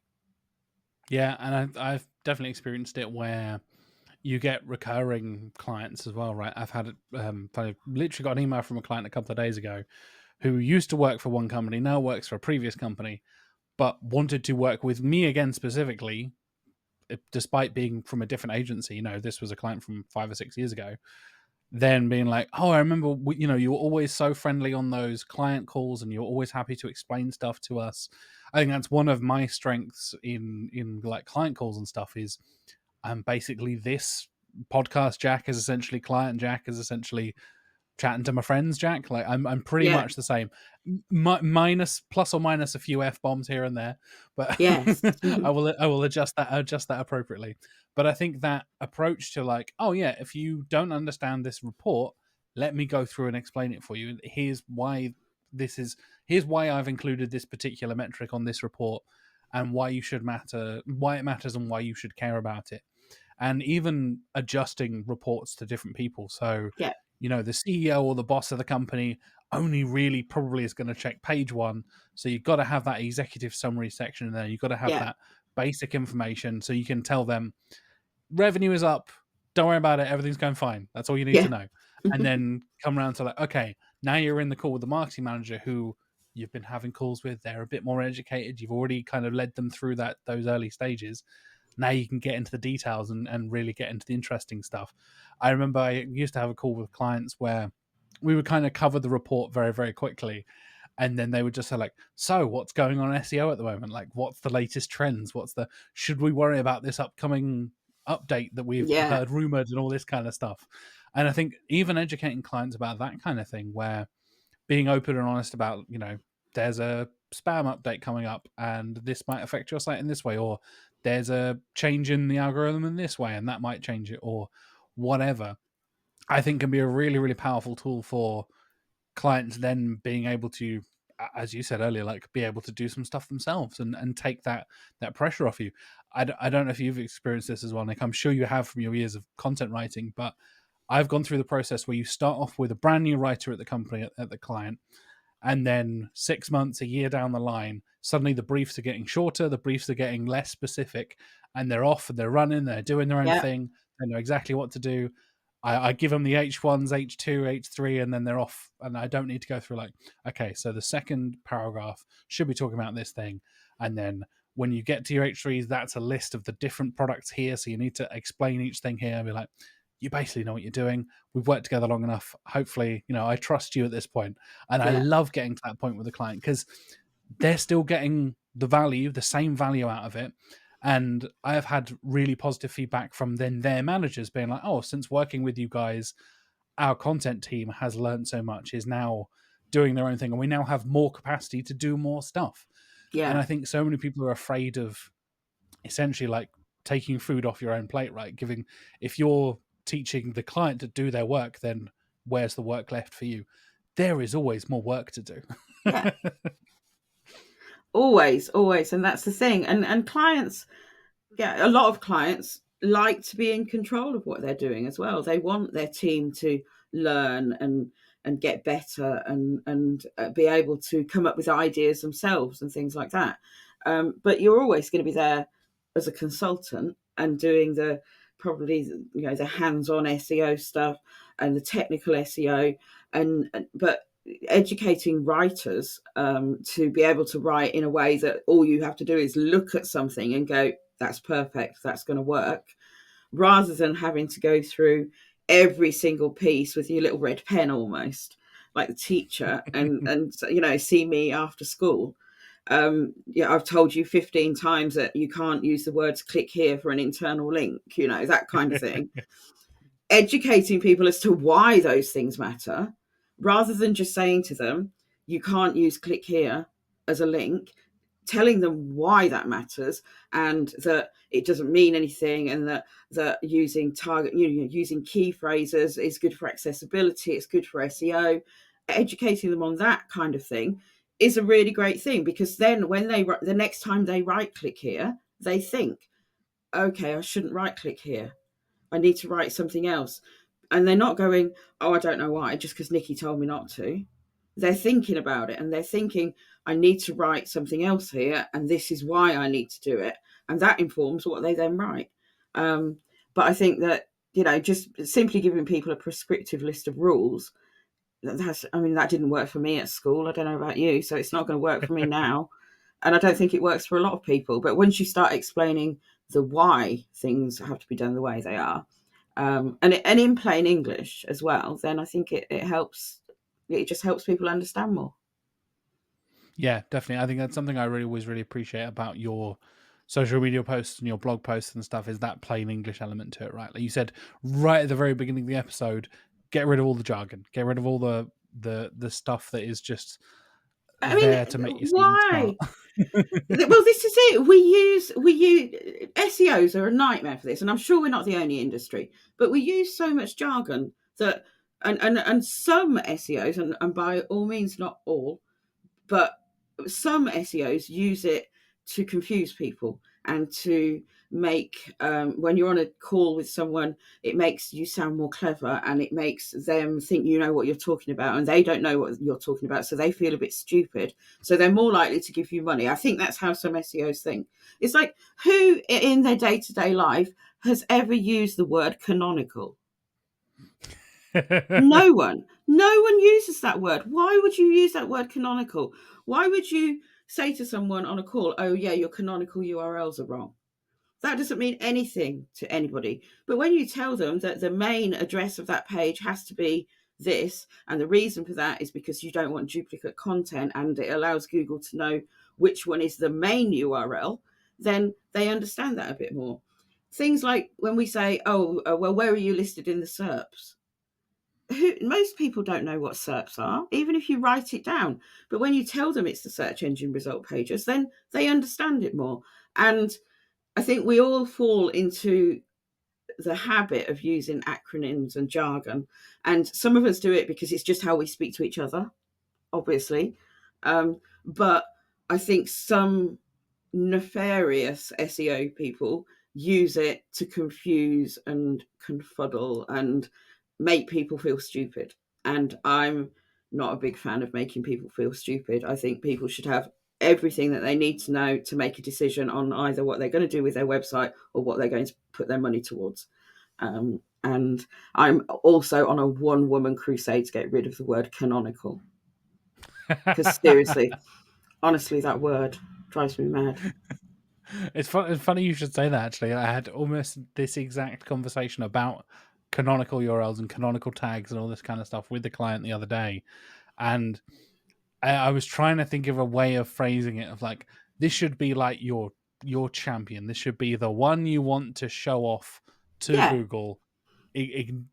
Yeah, and I've definitely experienced it where you get recurring clients as well, right? I literally got an email from a client a couple of days ago who used to work for one company, now works for a previous company, but wanted to work with me again specifically, despite being from a different agency. This was a client from 5 or 6 years ago. Then being like, "Oh, I remember, you were always so friendly on those client calls, and you're always happy to explain stuff to us." I think that's one of my strengths in like client calls and stuff. Is I'm basically this podcast Jack is essentially client Jack is essentially chatting to my friends Jack. Like I'm pretty Yeah. much the same, minus plus or minus a few F bombs here and there, but Yes. I will adjust that appropriately. But I think that approach to like, oh yeah, if you don't understand this report, let me go through and explain it for you. Here's why I've included this particular metric on this report, and why it matters, and why you should care about it. And even adjusting reports to different people. So, Yeah. the CEO or the boss of the company only really probably is going to check page 1. So you've got to have that executive summary section in there. You've got to have Yeah. that basic information so you can tell them revenue is up. Don't worry about it. Everything's going fine. That's all you need to Yeah. know. And then come around to like, okay, now you're in the call with the marketing manager who you've been having calls with. They're a bit more educated. You've already kind of led them through those early stages. Now you can get into the details and really get into the interesting stuff. I remember I used to have a call with clients where we would kind of cover the report very, very quickly. And then they would just say like, "So what's going on in SEO at the moment? Like, what's the latest trends? Should we worry about this upcoming update that we've Yeah. heard rumored and all this kind of stuff?" And I think even educating clients about that kind of thing, where being open and honest about, there's a spam update coming up and this might affect your site in this way, or there's a change in the algorithm in this way and that might change it, or whatever, I think can be a really, really powerful tool for clients then being able to, as you said earlier, like be able to do some stuff themselves and take that pressure off you. I don't know if you've experienced this as well, Nick. I'm sure you have from your years of content writing, but I've gone through the process where you start off with a brand new writer at the company, at the client, and then 6 months, a year down the line, suddenly the briefs are getting shorter, the briefs are getting less specific, and they're off and they're running, they're doing their own Yeah. thing, they know exactly what to do. I give them the H1s, H2, H3, and then they're off. And I don't need to go through like, okay, so the second paragraph should be talking about this thing. And then when you get to your H3s, that's a list of the different products here. So you need to explain each thing here and be like, you basically know what you're doing. We've worked together long enough. Hopefully, I trust you at this point. And I Yeah. love getting to that point with the client because they're still getting the same value out of it. And I have had really positive feedback from then their managers being like, "Oh, since working with you guys, our content team has learned so much, is now doing their own thing, and we now have more capacity to do more stuff." And Yeah. I think so many people are afraid of essentially like taking food off your own plate, right? If you're teaching the client to do their work, then where's the work left for you? There is always more work to do. Yeah, always, and that's the thing. And clients, yeah, a lot of clients like to be in control of what they're doing as well. They want their team to learn and get better and be able to come up with ideas themselves and things like that. But you're always going to be there as a consultant and doing the probably the hands-on SEO stuff and the technical SEO and but educating writers to be able to write in a way that all you have to do is look at something and go, that's perfect, that's going to work, rather than having to go through every single piece with your little red pen almost like the teacher and see me after school. I've told you 15 times that you can't use the words click here for an internal link, that kind of thing. Educating people as to why those things matter, rather than just saying to them, you can't use click here as a link, telling them why that matters and that it doesn't mean anything, and that using using key phrases is good for accessibility, it's good for SEO. Educating them on that kind of thing is a really great thing, because then when the next time they right click here, they think, okay, I shouldn't right click here, I need to write something else. And they're not going, oh, I don't know why, just because Nikki told me not to. They're thinking about it and they're thinking, I need to write something else here, and this is why I need to do it. And that informs what they then write. But I think that, just simply giving people a prescriptive list of rules, that didn't work for me at school. I don't know about you. So it's not going to work for me now. And I don't think it works for a lot of people. But once you start explaining the why things have to be done the way they are, and in plain English as well, then I think it helps. It just helps people understand more. Yeah, definitely. I think that's something I always really appreciate about your social media posts and your blog posts and stuff, is that plain English element to it, right? Like you said right at the very beginning of the episode, get rid of all the jargon, get rid of all the stuff that is just I mean, there to make you seem smart. why? Well, this is it. We use SEOs are a nightmare for this, and I'm sure we're not the only industry, but we use so much jargon that, and some SEOs, and by all means not all, but some SEOs use it to confuse people and to make, when you're on a call with someone, it makes you sound more clever and it makes them think you know what you're talking about, and they don't know what you're talking about, so they feel a bit stupid, so they're more likely to give you money. I think that's how some SEOs think. It's like, who in their day-to-day life has ever used the word canonical? No one. No one uses that word. Why would you use that word canonical? Why would you say to someone on a call, oh, yeah, your canonical URLs are wrong? That doesn't mean anything to anybody. But when you tell them that the main address of that page has to be this, and the reason for that is because you don't want duplicate content and it allows Google to know which one is the main URL, then they understand that a bit more. Things like when we say, oh, well, where are you listed in the SERPs? Most people don't know what SERPs are, even if you write it down. But when you tell them it's the search engine result pages, then they understand it more. And I think we all fall into the habit of using acronyms and jargon. And some of us do it because it's just how we speak to each other, obviously. But I think some nefarious SEO people use it to confuse and confuddle and make people feel stupid. And I'm not a big fan of making people feel stupid. I think people should have everything that they need to know to make a decision on either what they're going to do with their website or what they're going to put their money towards. And I'm also on a one-woman crusade to get rid of the word canonical. Because seriously, honestly, that word drives me mad. It's funny you should say that, actually. I had almost this exact conversation about canonical URLs and canonical tags and all this kind of stuff with the client the other day. And I was trying to think of a way of phrasing it, of like, this should be like your champion. This should be the one you want to show off to Yeah, Google.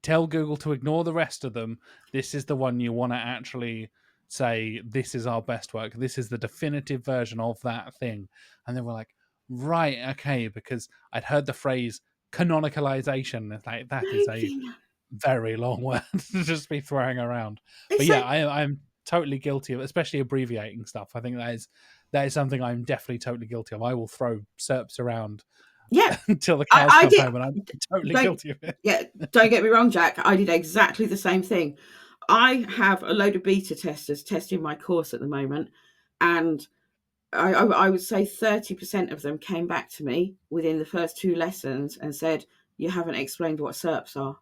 Tell Google to ignore the rest of them. This is the one you want to actually say, this is our best work. This is the definitive version of that thing. And they were like, Right, okay, because I'd heard the phrase canonicalization. It's like that is a Thank you. very long word to just be throwing around. But It's yeah, like, I'm totally guilty of, especially abbreviating stuff. I think that is something I'm definitely totally guilty of. I will throw SERPs around yeah, until the cows I come did. home, and I'm totally Don't, guilty of it. yeah, don't get me wrong, Jack. I did exactly the same thing. I have a load of beta testers testing my course at the moment, and I would say 30% of them came back to me within the first two lessons and said, "You haven't explained what SERPs are."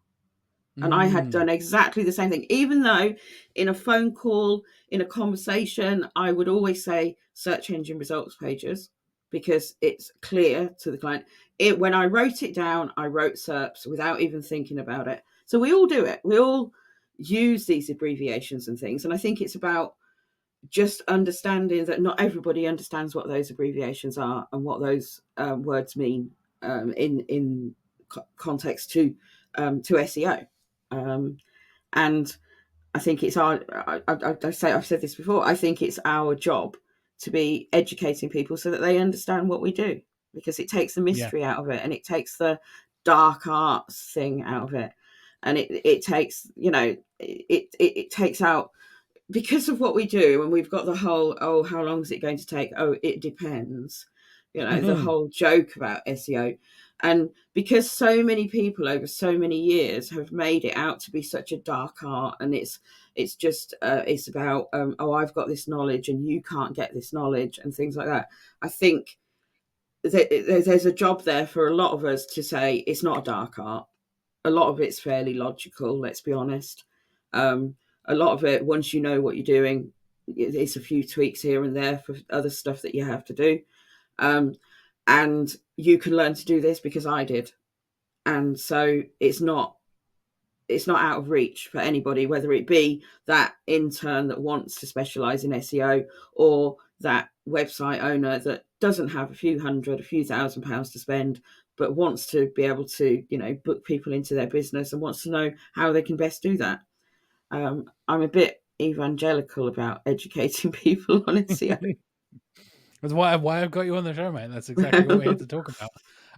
And I had Mm. done exactly the same thing, even though in a phone call, in a conversation, I would always say search engine results pages because it's clear to the client. When I wrote it down, I wrote SERPs without even thinking about it. So we all do it. We all use these abbreviations and things. And I think it's about just understanding that not everybody understands what those abbreviations are and what those words mean in context to SEO. Um, and I think it's our. I've said this before. I think it's our job to be educating people so that they understand what we do, because it takes the Yeah. mystery out of it and it takes the dark arts thing out of it, and it takes it takes out, because of what we do, and we've got the whole, oh, how long is it going to take, oh, it depends, the whole joke about SEO. And because so many people over so many years have made it out to be such a dark art, and it's just it's about oh, I've got this knowledge and you can't get this knowledge and things like that. I think there's a job there for a lot of us to say it's not a dark art. A lot of it's fairly logical, let's be honest. Um, a lot of it, once you know what you're doing, it's a few tweaks here and there for other stuff that you have to do. Um, and you can learn to do this because I did. And so it's not out of reach for anybody, whether it be that intern that wants to specialize in SEO, or that website owner that doesn't have a few hundred, a few £1,000s to spend, but wants to be able to, book people into their business and wants to know how they can best do that. I'm a bit evangelical about educating people on SEO. That's why I've got you on the show, mate. That's exactly what we're here to talk about.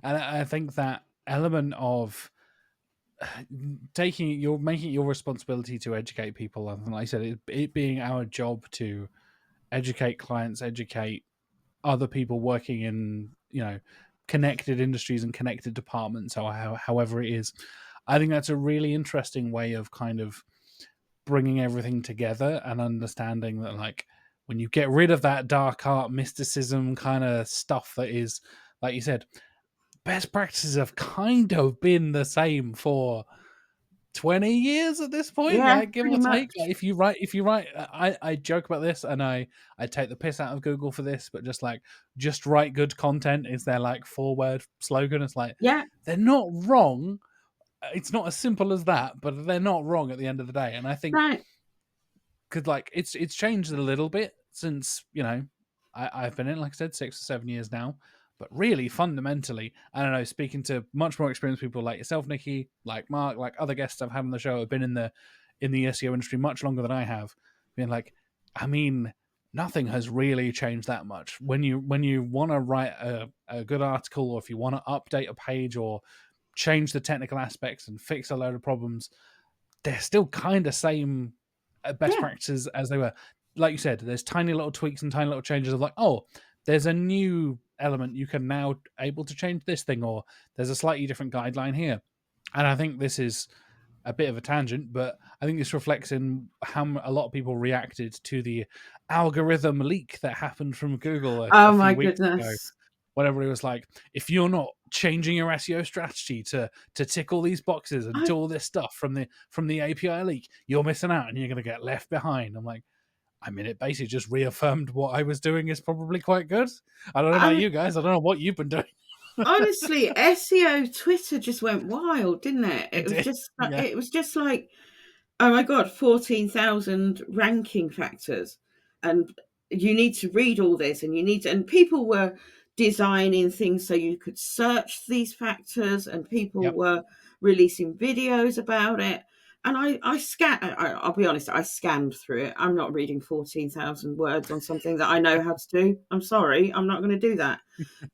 And I think that element of making it your responsibility to educate people, and like I said, it being our job to educate clients, educate other people working in connected industries and connected departments, or however it is. I think that's a really interesting way of kind of bringing everything together and understanding that, like, when you get rid of that dark art mysticism kind of stuff that is, like you said, best practices have kind of been the same for 20 years at this point, Yeah, like, give pretty or take. Like, much. if you write I joke about this, and I take the piss out of Google for this, but just write good content is their like 4-word slogan. It's like, Yeah, they're not wrong. It's not as simple as that, but they're not wrong at the end of the day. And I think, right. because like it's changed a little bit since I've been in, like I said, 6 or 7 years now. But really, fundamentally, I don't know. Speaking to much more experienced people like yourself, Nikki, like Mark, like other guests I've had on the show, have been in the SEO industry much longer than I have. Being like, I mean, nothing has really changed that much. When you want to write a good article, or if you want to update a page or change the technical aspects and fix a load of problems, they're still kind of same best Yeah, practices as they were. Like you said, there's tiny little tweaks and tiny little changes of like, oh, there's a new element you can now able to change this thing, or there's a slightly different guideline here. And I think this is a bit of a tangent, but I think this reflects in how a lot of people reacted to the algorithm leak that happened from Google a oh my few weeks ago, goodness. whatever it was. Like, if you're not changing your SEO strategy to tick all these boxes and I, do all this stuff from the API leak, you're missing out and you're going to get left behind. I'm like, I mean, it basically just reaffirmed what I was doing is probably quite good. I don't know about I you guys. I don't know what you've been doing. honestly, SEO Twitter just went wild, didn't it? It did. Yeah. It was just like, oh my god, 14,000 ranking factors, and you need to read all this, and and people were designing things so you could search these factors, and people Yep. were releasing videos about it. And I'll be honest, I scanned through it. I'm not reading 14,000 words on something that I know how to do. I'm sorry, I'm not going to do that.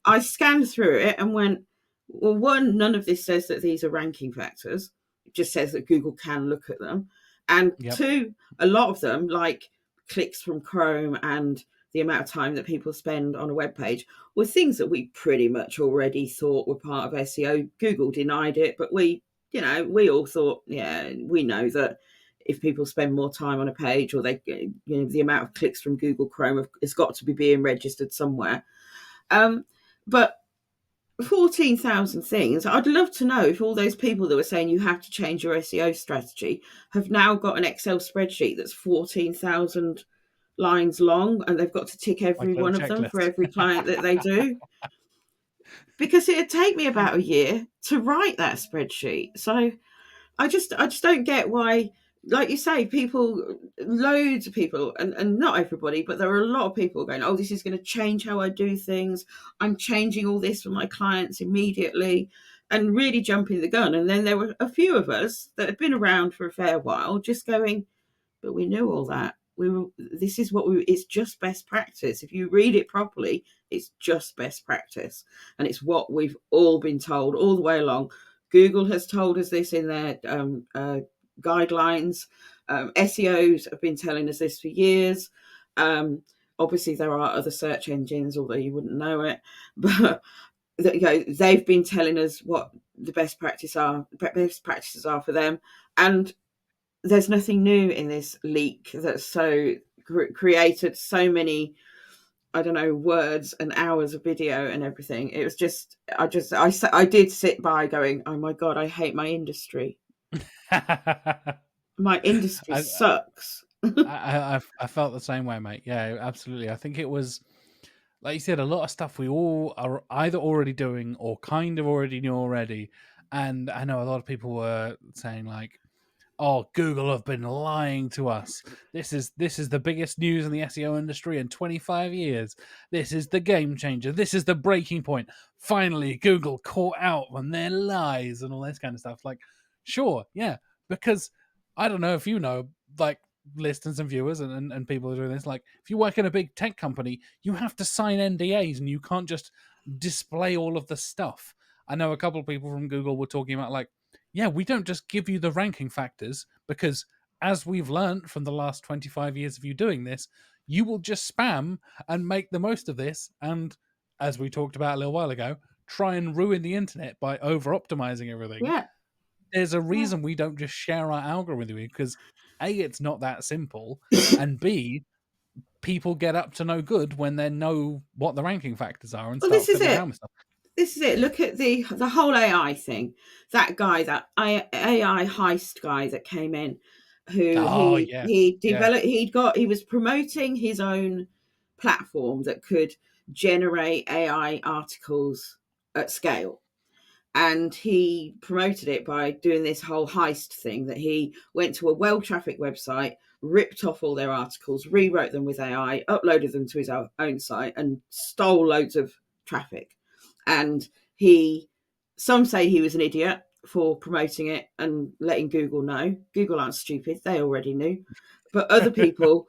I scanned through it and went, well, one, none of this says that these are ranking factors. It just says that Google can look at them. And Yep. two, a lot of them, like clicks from Chrome and the amount of time that people spend on a web page, were things that we pretty much already thought were part of SEO. Google denied it, but we all thought, yeah, we know that if people spend more time on a page, or the amount of clicks from Google Chrome has got to be being registered somewhere. But 14,000 things. I'd love to know if all those people that were saying you have to change your SEO strategy have now got an Excel spreadsheet that's 14,000 lines long, and they've got to tick Like every a little one of them for checklist. every client that they do. Because it'd take me about a year to write that spreadsheet. So I just don't get why, like you say, people, loads of people, and not everybody, but there are a lot of people going, oh, this is going to change how I do things. I'm changing all this for my clients immediately, and really jumping the gun. And then there were a few of us that had been around for a fair while just going, but we knew all that. This is what it's just best practice. If you read it properly, it's just best practice. And it's what we've all been told all the way along. Google has told us this in their guidelines. SEOs have been telling us this for years. Obviously, there are other search engines, although you wouldn't know it. But they've been telling us what the best practices are for them. And there's nothing new in this leak that's created so many, I don't know, words and hours of video and everything. It was just, I did sit by going, oh my God, I hate my industry. My industry I, sucks. I felt the same way, mate. Yeah, absolutely. I think it was, like you said, a lot of stuff we all are either already doing or kind of already knew already. And I know a lot of people were saying like, "Oh, Google have been lying to us. This is the biggest news in the SEO industry in 25 years. This is the game changer. This is the breaking point. Finally, Google caught out on their lies and all this kind of stuff." Like, sure, yeah, because I don't know if you know, like listeners and viewers and people are doing this. Like, if you work in a big tech company, you have to sign NDAs and you can't just display all of the stuff. I know a couple of people from Google were talking about like, yeah, we don't just give you the ranking factors because, as we've learned from the last 25 years of you doing this, you will just spam and make the most of this. And as we talked about a little while ago, try and ruin the internet by over optimizing everything. Yeah. There's a Yeah. reason we don't just share our algorithm with you because A, it's not that simple, and B, people get up to no good when they know what the ranking factors are and Well, start this is fiddling it. around with stuff. This is it. Look at the whole AI thing. That guy, that AI heist guy that came in, who Oh yeah, he yeah. developed. He was promoting his own platform that could generate AI articles at scale. And he promoted it by doing this whole heist thing, that he went to a well-trafficked website, ripped off all their articles, rewrote them with AI, uploaded them to his own site, and stole loads of traffic. And some say he was an idiot for promoting it and letting Google know. Google aren't stupid, they already knew. But other people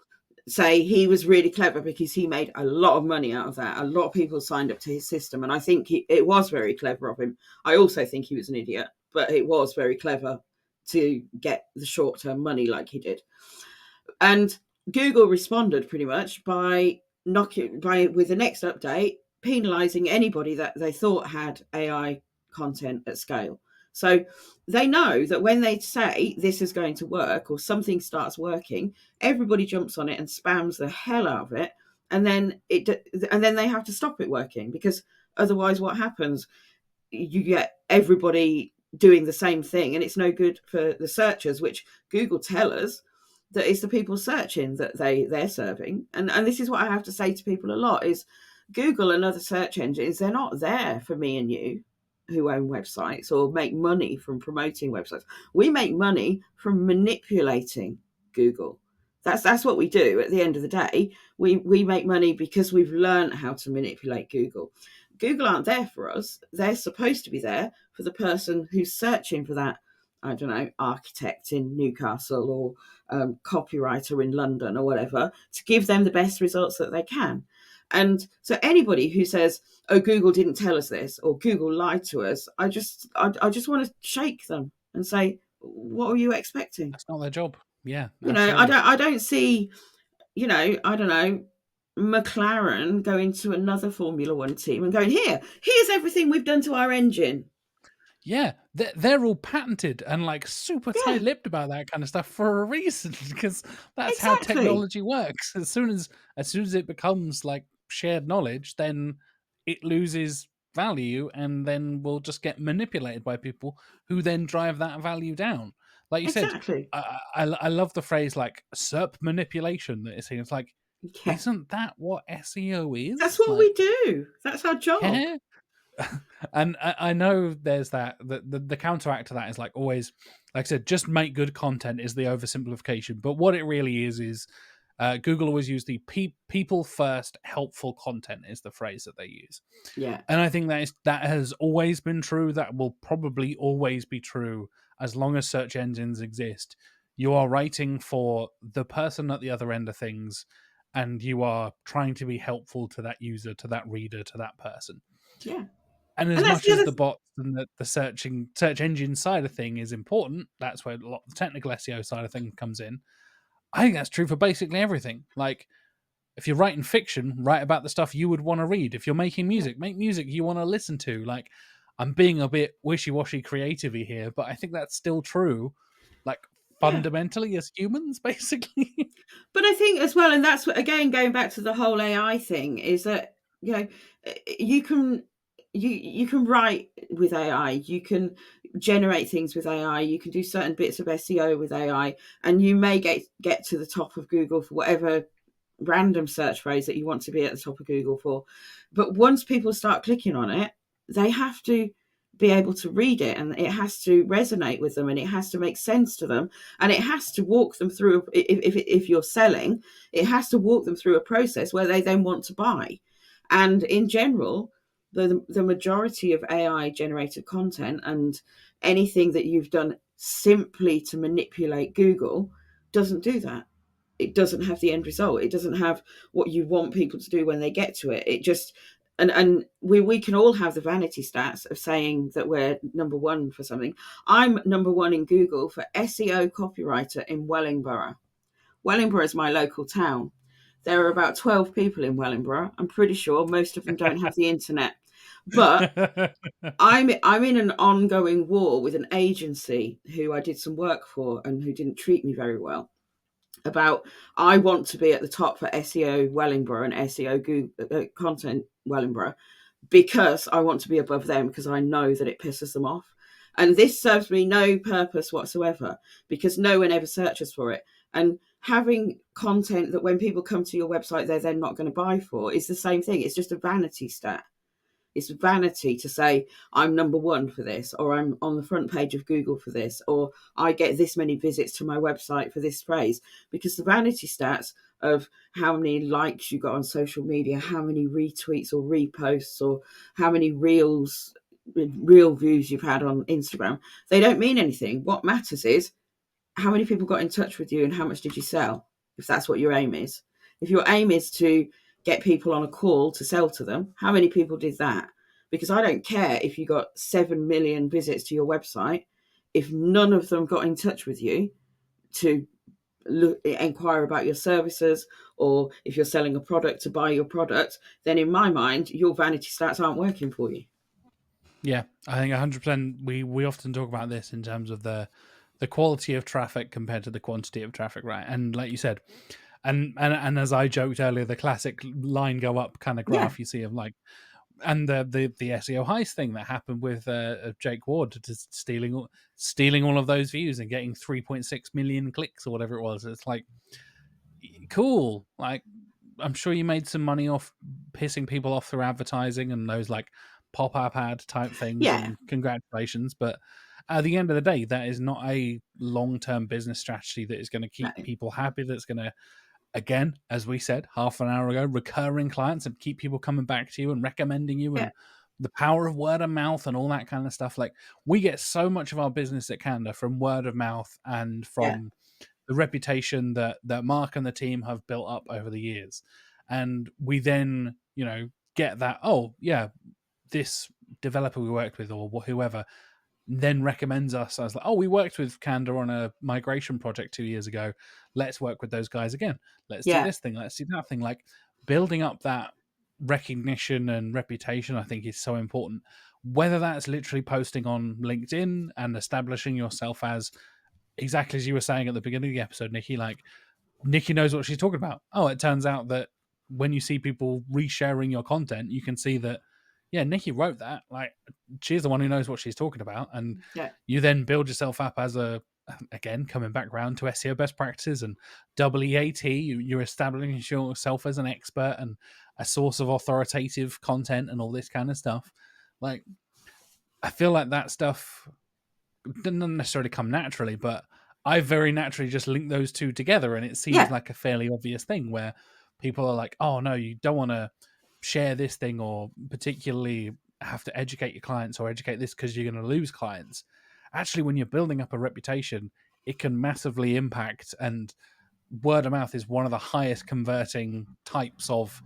say he was really clever because he made a lot of money out of that. A lot of people signed up to his system, and I think it was very clever of him. I also think he was an idiot, but it was very clever to get the short-term money like he did. And Google responded pretty much by with the next update, penalizing anybody that they thought had AI content at scale. So they know that when they say this is going to work or something starts working, everybody jumps on it and spams the hell out of it, and then they have to stop it working, because otherwise what happens? You get everybody doing the same thing, and it's no good for the searchers, which Google tell us that it's the people searching that they're serving. And this is what I have to say to people a lot is, Google and other search engines, they're not there for me and you who own websites or make money from promoting websites. We make money from manipulating Google. That's what we do. At the end of the day, we make money because we've learned how to manipulate Google. Google aren't there for us. They're supposed to be there for the person who's searching for that I don't know, architect in Newcastle or copywriter in London or whatever, to give them the best results that they can. And so anybody who says, "Oh, Google didn't tell us this," or "Google lied to us," I just want to shake them and say, "What were you expecting?" That's not their job. Yeah, You know, absolutely. I don't see, you know, I don't know, McLaren going to another Formula One team and going, here's everything we've done to our engine. Yeah, they're all patented and like super Yeah, tight-lipped about that kind of stuff for a reason, because that's how exactly. technology works. As soon as it becomes like shared knowledge, then it loses value and then will just get manipulated by people who then drive that value down. Like you said, Exactly. I love the phrase like SERP manipulation that it seems like. Yeah. Isn't that what SEO That's is? what Like, we do. That's our job. yeah. And I know there's that the counteract to that is like always, like I said, just make good content is the oversimplification. But what it really is Google always use the people first helpful content is the phrase that they use. Yeah. And I think that has always been true. That will probably always be true as long as search engines exist. You are writing for the person at the other end of things, and you are trying to be helpful to that user, to that reader, to that person. Yeah. And as And that's much the as other the bots and the search engine side of thing is important, that's where a lot of the technical SEO side of thing comes in. I think that's true for basically everything. Like, if you're writing fiction, write about the stuff you would want to read. If you're making yeah. music, make music you want to listen to. Like, I'm being a bit wishy-washy creative here, but I think that's still true. Like, Yeah. fundamentally as humans, basically. But I think as well, and that's what, again, going back to the whole AI thing, is that, you know, you can you can write with AI, you can generate things with AI, you can do certain bits of SEO with AI, and you may get to the top of Google for whatever random search phrase that you want to be at the top of Google for. But once people start clicking on it, they have to be able to read it, and it has to resonate with them, and it has to make sense to them, and it has to walk them through, if you're selling, it has to walk them through a process where they then want to buy. And in general, the majority of AI generated content and anything that you've done simply to manipulate Google doesn't do that. It doesn't have the end result. It doesn't have what you want people to do when they get to it. It just, and we can all have the vanity stats of saying that we're number one for something. I'm number one in Google for SEO copywriter in Wellingborough. Wellingborough is my local town. There are about 12 people in Wellingborough. I'm pretty sure most of them don't have the internet. But I'm in an ongoing war with an agency who I did some work for and who didn't treat me very well, about I want to be at the top for SEO Wellingborough and SEO Google, content Wellingborough, because I want to be above them, because I know that it pisses them off. And this serves me no purpose whatsoever, because no one ever searches for it. And having content that when people come to your website, they're then not going to buy for is the same thing. It's just a vanity stat. It's vanity to say I'm number one for this, or I'm on the front page of Google for this, or I get this many visits to my website for this phrase, because the vanity stats of how many likes you got on social media, how many retweets or reposts, or how many real views you've had on Instagram, they don't mean anything. What matters is how many people got in touch with you and how much did you sell, if that's what your aim is. If your aim is to get people on a call to sell to them, how many people did that? Because I don't care if you got 7 million visits to your website, if none of them got in touch with you to inquire about your services, or if you're selling a product to buy your product, then in my mind your vanity stats aren't working for you. Yeah, I think 100%. We often talk about this in terms of the quality of traffic compared to the quantity of traffic, right? And like you said, and as I joked earlier, the classic line go up kind of Yeah, graph you see of like, and the SEO heist thing that happened with Jake Ward, just stealing all of those views and getting 3.6 million clicks or whatever it was. It's like, cool. Like, I'm sure you made some money off pissing people off through advertising and those like pop-up ad type things, yeah, and congratulations. But at the end of the day, that is not a long-term business strategy that is going to no, keep people happy. That's going to, again, as we said half an hour ago, recurring clients and keep people coming back to you and recommending you and yeah. the power of word of mouth and all that kind of stuff. Like, we get so much of our business at Canada from word of mouth and Yeah. from the reputation that Mark and the team have built up over the years. And we then, get that, oh yeah, this developer we worked with or whoever then recommends us as like, oh, we worked with Canada on a migration project 2 years ago. Let's work with those guys again. Let's do Yeah. this thing. Let's do that thing. Like, building up that recognition and reputation, I think, is so important. Whether that's literally posting on LinkedIn and establishing yourself as, exactly as you were saying at the beginning of the episode, Nikki, like, Nikki knows what she's talking about. Oh, it turns out that when you see people resharing your content, you can see that, yeah, Nikki wrote that. Like, she's the one who knows what she's talking about. And Yeah. you then build yourself up as again, coming back round to SEO best practices and EAT, you're establishing yourself as an expert and a source of authoritative content and all this kind of stuff. Like, I feel like that stuff didn't necessarily come naturally, but I very naturally just link those two together, and it seems Yeah. like a fairly obvious thing where people are like, oh no, you don't want to share this thing or particularly have to educate your clients or educate this because you're going to lose clients. Actually, when you're building up a reputation, it can massively impact, and word of mouth is one of the highest converting types of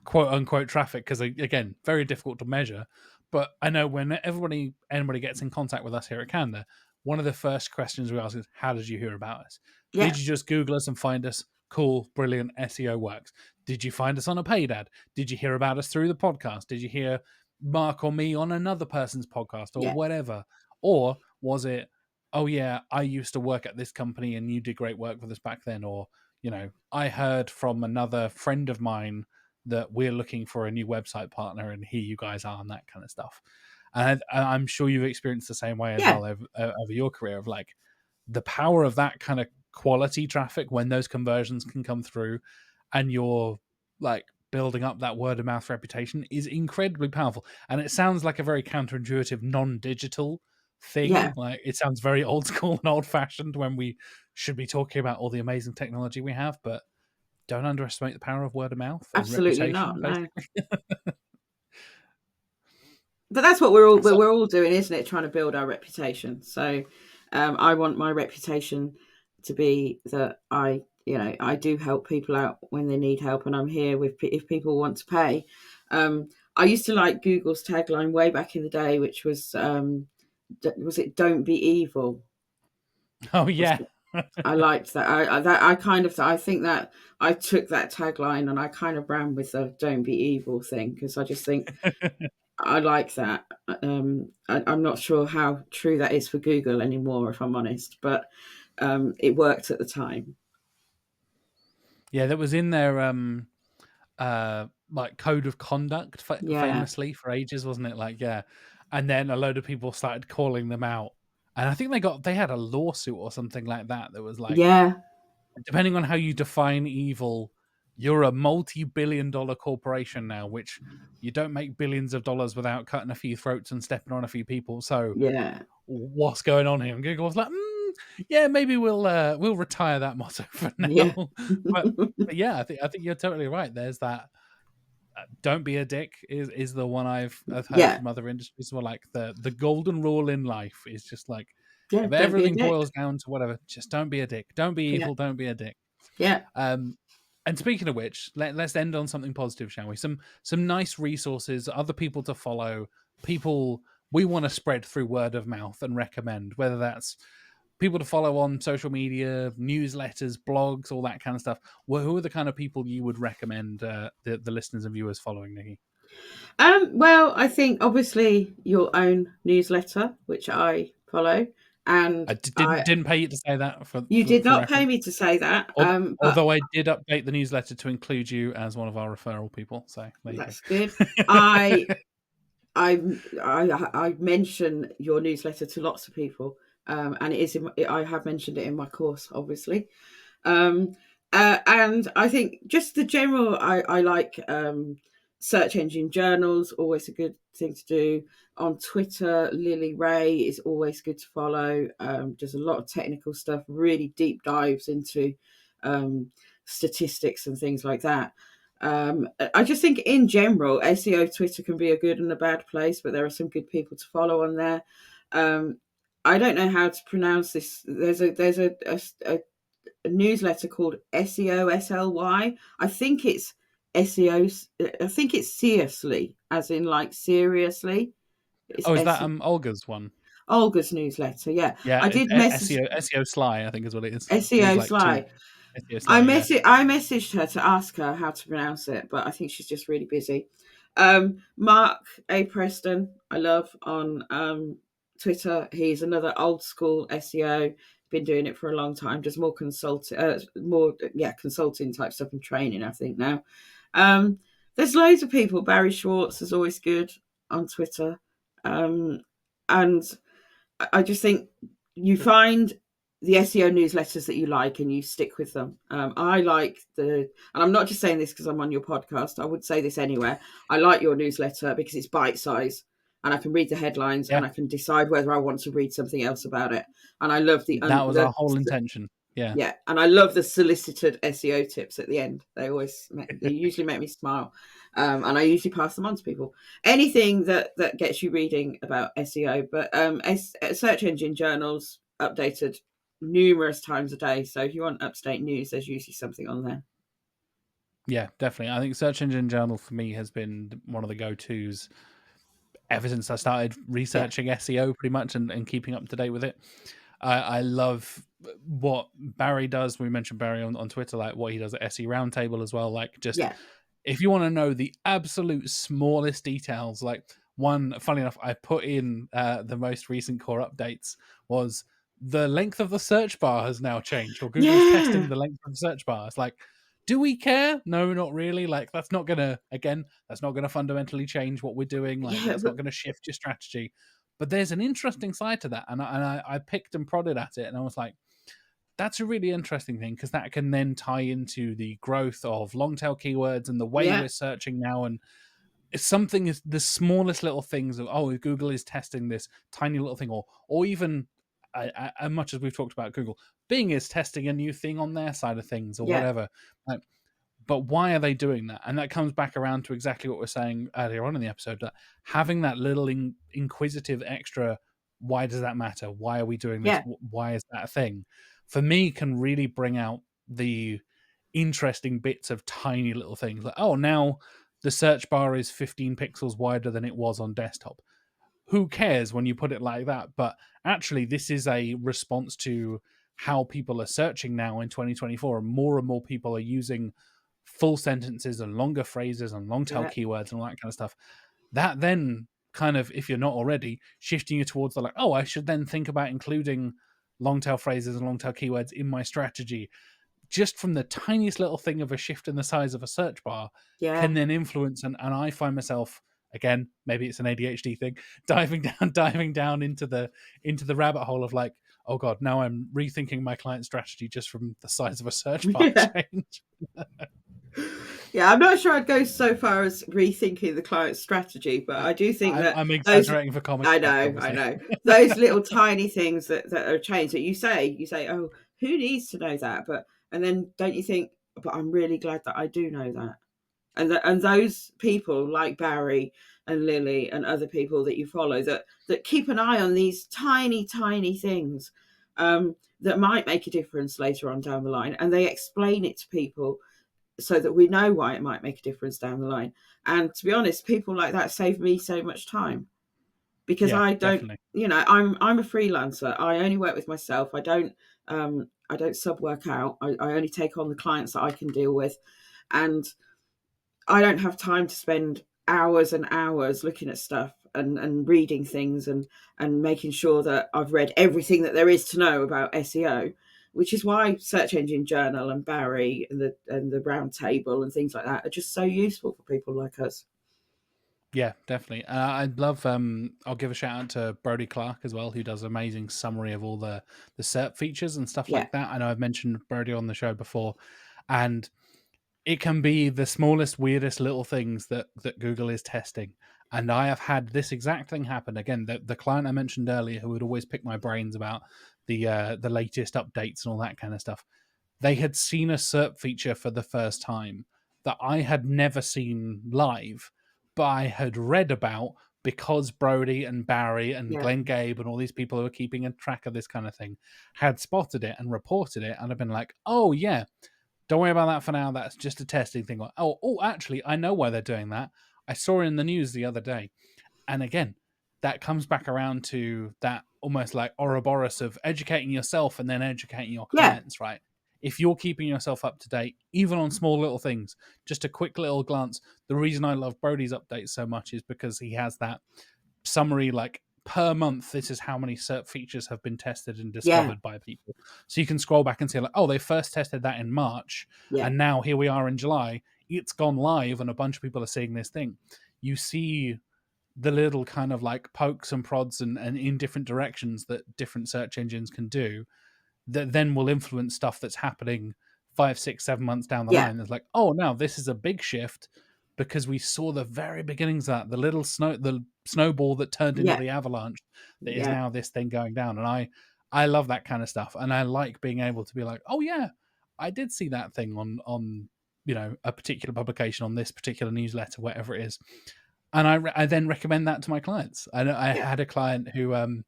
quote unquote traffic, because again, very difficult to measure. But I know when anybody gets in contact with us here at Canada, one of the first questions we ask is, how did you hear about us? Yeah. Did you just Google us and find us? Cool, brilliant, SEO works. Did you find us on a paid ad? Did you hear about us through the podcast? Did you hear Mark or me on another person's podcast or Yeah. whatever? Or was it, oh yeah, I used to work at this company and you did great work with us back then? Or, I heard from another friend of mine that we're looking for a new website partner and here you guys are, and that kind of stuff. And I'm sure you've experienced the same way as Yeah. well over your career, of like the power of that kind of quality traffic when those conversions can come through and you're like building up that word of mouth reputation is incredibly powerful. And it sounds like a very counterintuitive non-digital Yeah. thing. Like, it sounds very old school and old fashioned when we should be talking about all the amazing technology we have, but don't underestimate the power of word of mouth and Absolutely reputation, not. No. basically. But that's what we're all So, doing, isn't it? Trying to build our reputation. So I want my reputation to be that I do help people out when they need help, and I'm here with if people want to pay. I used to like Google's tagline way back in the day, which was it "Don't be evil." oh yeah. I liked that. I think that I took that tagline and I kind of ran with the "Don't be evil" thing, because I just think I like that. I'm not sure how true that is for Google anymore, if I'm honest, but it worked at the time. Yeah, that was in their like code of conduct Yeah, famously for ages, wasn't it? Like, yeah. And then a load of people started calling them out. And I think they had a lawsuit or something like that was like, yeah, depending on how you define evil, you're a multi-billion-dollar corporation now, which you don't make billions of dollars without cutting a few throats and stepping on a few people. So yeah, what's going on here? And Google was like, yeah, maybe we'll retire that motto for yeah, now. but yeah, I think you're totally right. There's that. Don't be a dick is the one I've heard yeah, from other industries. Where like the golden rule in life is just like, yeah. if Don't be a everything dick. boils down to whatever, just don't be a dick. Don't be Yeah, evil. Don't be a dick. yeah. Um, and speaking of which, let's end on something positive, shall we? Some nice resources, other people to follow, people we want to spread through word of mouth and recommend, whether that's people to follow on social media, newsletters, blogs, all that kind of stuff. Well, who are the kind of people you would recommend the listeners and viewers following, Nikki? Well, I think obviously your own newsletter, which I follow, and I didn't pay you to say that you did for not pay reference. me to say that, but Although I did update the newsletter to include you as one of our referral people. So there you that's good. go. I I mention your newsletter to lots of people, and I have mentioned it in my course, obviously. Um, and I think just the general, I like search engine journals, always a good thing to do. On Twitter, Lily Ray is always good to follow. Does a lot of technical stuff, really deep dives into um, statistics and things like that. I just think in general, SEO Twitter can be a good and a bad place, but there are some good people to follow on there. I don't know how to pronounce this. A newsletter called SEO SLY. I think it's SEO. I think it's seriously, as in like seriously. It's Oh, is that Olga's one? Olga's newsletter. Yeah, Yeah, I it's did message SEO Sly, I think is what it is. It is SEO like two Sly. SEO Sly, yeah. I messaged her to ask her how to pronounce it, but I think she's just really busy. Mark A. Preston, I love on Twitter. He's another old school SEO. Been doing it for a long time. Does more consulting type stuff and training. I think now. There's loads of people. Barry Schwartz is always good on Twitter, and I just think you find the SEO newsletters that you like and you stick with them. I like and I'm not just saying this because I'm on your podcast. I would say this anywhere. I like your newsletter because it's bite size and I can read the headlines Yeah, and I can decide whether I want to read something else about it. And I love that was our whole intention. Yeah. Yeah, and I love the solicited SEO tips at the end. They usually make me smile, and I usually pass them on to people. Anything that gets you reading about SEO, but search engine journals updated numerous times a day. So if you want up-to-date news, there's usually something on there. Yeah, definitely. I think Search Engine Journal for me has been one of the go-tos ever since I started researching SEO pretty much and keeping up to date with it. I love what Barry does. We mentioned Barry on Twitter, like what he does at SE Roundtable as well. Like just Yeah, if you want to know the absolute smallest details, like one, funny enough, I put in the most recent core updates was the length of the search bar has now changed, or Google is testing yeah, the length of the search bar. It's like, do we care? No, not really. Like that's not gonna fundamentally change what we're doing. Like yeah, that's not but gonna shift your strategy. But there's an interesting side to that, and I picked and prodded at it, and I was like, that's a really interesting thing because that can then tie into the growth of long tail keywords and the way yeah, we're searching now. And if something is the smallest little things of, oh, Google is testing this tiny little thing, or even as much as we've talked about Google, Bing is testing a new thing on their side of things or yeah, whatever. Like, but why are they doing that? And that comes back around to exactly what we're saying earlier on in the episode, that having that little inquisitive extra, why does that matter? Why are we doing this? yeah, Why is that a thing? For me, can really bring out the interesting bits of tiny little things. Like, oh, now the search bar is 15 pixels wider than it was on desktop. Who cares when you put it like that? But actually, this is a response to how people are searching now in 2024. And more people are using full sentences and longer phrases and long tail yeah, keywords and all that kind of stuff. That then kind of, if you're not already, shifting you towards the like, oh, I should then think about including long tail phrases and long tail keywords in my strategy. Just from the tiniest little thing of a shift in the size of a search bar yeah. can then influence. And I find myself, again, maybe it's an ADHD thing, diving down into the rabbit hole of like, oh god, now I'm rethinking my client strategy just from the size of a search bar Yeah. change. Yeah, I'm not sure I'd go so far as rethinking the client strategy, but I do think that I'm those, exaggerating for comic I effect, know, obviously. those little tiny things that are changed that you say, oh, who needs to know that? And then don't you think, but I'm really glad that I do know that. And those people like Barry and Lily and other people that you follow that keep an eye on these tiny things that might make a difference later on down the line, and they explain it to people so that we know why it might make a difference down the line. And to be honest, people like that save me so much time because Yeah, I don't, definitely. I'm a freelancer. I only work with myself. I don't sub work out. I only take on the clients that I can deal with, and I don't have time to spend hours and hours looking at stuff and reading things and making sure that I've read everything that there is to know about SEO, which is why Search Engine Journal and Barry and the Round Table and things like that are just so useful for people like us. Yeah, definitely. I'd love. I'll give a shout out to Brody Clark as well, who does an amazing summary of all the SERP features and stuff Yeah, like that. I know I've mentioned Brody on the show before, and it can be the smallest, weirdest little things that Google is testing. And I have had this exact thing happen again. The client I mentioned earlier, who would always pick my brains about the latest updates and all that kind of stuff. They had seen a SERP feature for the first time, that I had never seen live, but I had read about because Brody and Barry and Yeah. Glenn Gabe and all these people who are keeping a track of this kind of thing had spotted it and reported it, and I've been like, oh yeah, don't worry about that for now. That's just a testing thing. Oh, actually, I know why they're doing that. I saw it in the news the other day. And again, that comes back around to that almost like Ouroboros of educating yourself and then educating your Yeah. clients, right? If you're keeping yourself up to date, even on small little things, just a quick little glance. The reason I love Brody's updates so much is because he has that summary, like per month, this is how many cert features have been tested and Yeah. discovered by people. So you can scroll back and see, like, oh, they first tested that in March, Yeah. and now here we are in July. It's gone live, and a bunch of people are seeing this thing. You see the little kind of like pokes and prods and in different directions that different search engines can do that then will influence stuff that's happening 5, 6, 7 months down the Yeah. line. It's like, oh, now this is a big shift because we saw the very beginnings of that, the little snowball that turned into Yeah. the avalanche that is Yeah. now this thing going down. And I love that kind of stuff, and I like being able to be like, oh yeah, I did see that thing on a particular publication, on this particular newsletter, whatever it is. And I then recommend that to my clients. I Yeah. had a client who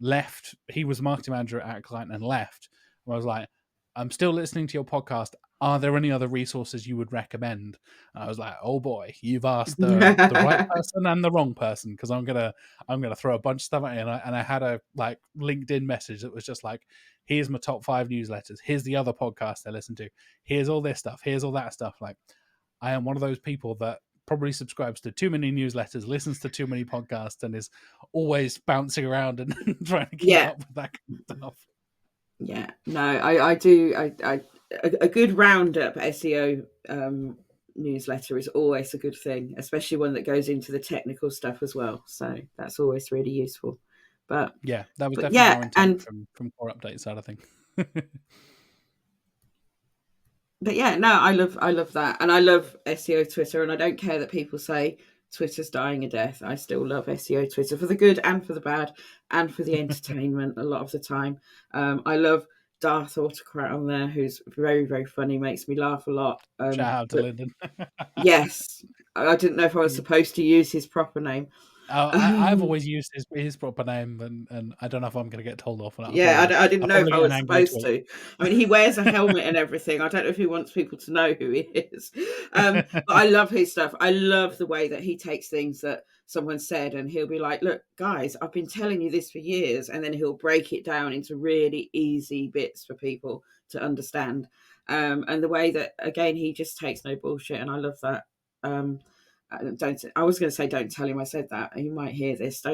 left. He was marketing manager at a client and left. I was like, I'm still listening to your podcast. Are there any other resources you would recommend? And I was like, oh boy, you've asked the right person and the wrong person, because I'm gonna throw a bunch of stuff at you. And I had a like LinkedIn message that was just like, here's my top 5 newsletters. Here's the other podcasts I listen to. Here's all this stuff. Here's all that stuff. Like, I am one of those people that probably subscribes to too many newsletters, listens to too many podcasts, and is always bouncing around and trying to keep up with that kind of stuff. Yeah. No, I do. A good roundup SEO newsletter is always a good thing, especially one that goes into the technical stuff as well. So that's always really useful. But yeah, that was definitely yeah, our intent and from core update side of thing. but yeah, no, I love that, and I love SEO Twitter, and I don't care that people say Twitter's dying a death. I still love SEO Twitter for the good and for the bad and for the entertainment. A lot of the time, I love Darth Autocrat on there, who's very, very funny, makes me laugh a lot. Shout out to Lyndon. Yes, I didn't know if I was supposed to use his proper name. I've always used his proper name, and I don't know if I'm going to get told off on that. Yeah, I didn't I'll know if probably I get an was angry supposed tweet. to. I mean, he wears a helmet and everything. I don't know if he wants people to know who he is. But I love his stuff. I love the way that he takes things that someone said and he'll be like, look, guys, I've been telling you this for years. And then he'll break it down into really easy bits for people to understand. And the way that, again, he just takes no bullshit. And I love that. I was going to say, don't tell him I said that. He might hear this.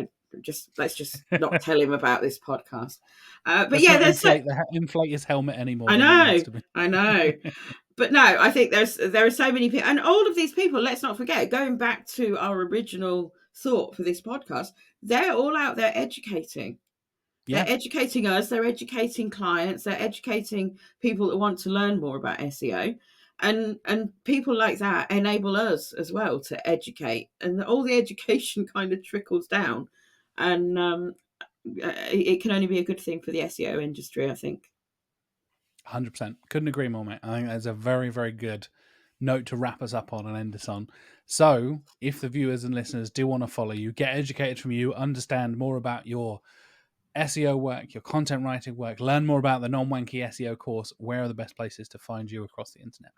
Let's just not tell him about this podcast. But Let's yeah, not inflate his helmet anymore. I know. But no, I think there are so many people, and all of these people, let's not forget, going back to our original thought for this podcast, they're all out there educating. Yeah, They're educating us, they're educating clients, they're educating people that want to learn more about SEO. And people like that enable us as well to educate. And all the education kind of trickles down. And it can only be a good thing for the SEO industry, I think. 100%. Couldn't agree more, mate. I think that's a very, very good note to wrap us up on and end us on. So, if the viewers and listeners do want to follow you, get educated from you, understand more about your SEO work, your content writing work, learn more about the non-wanky SEO course, where are the best places to find you across the internet?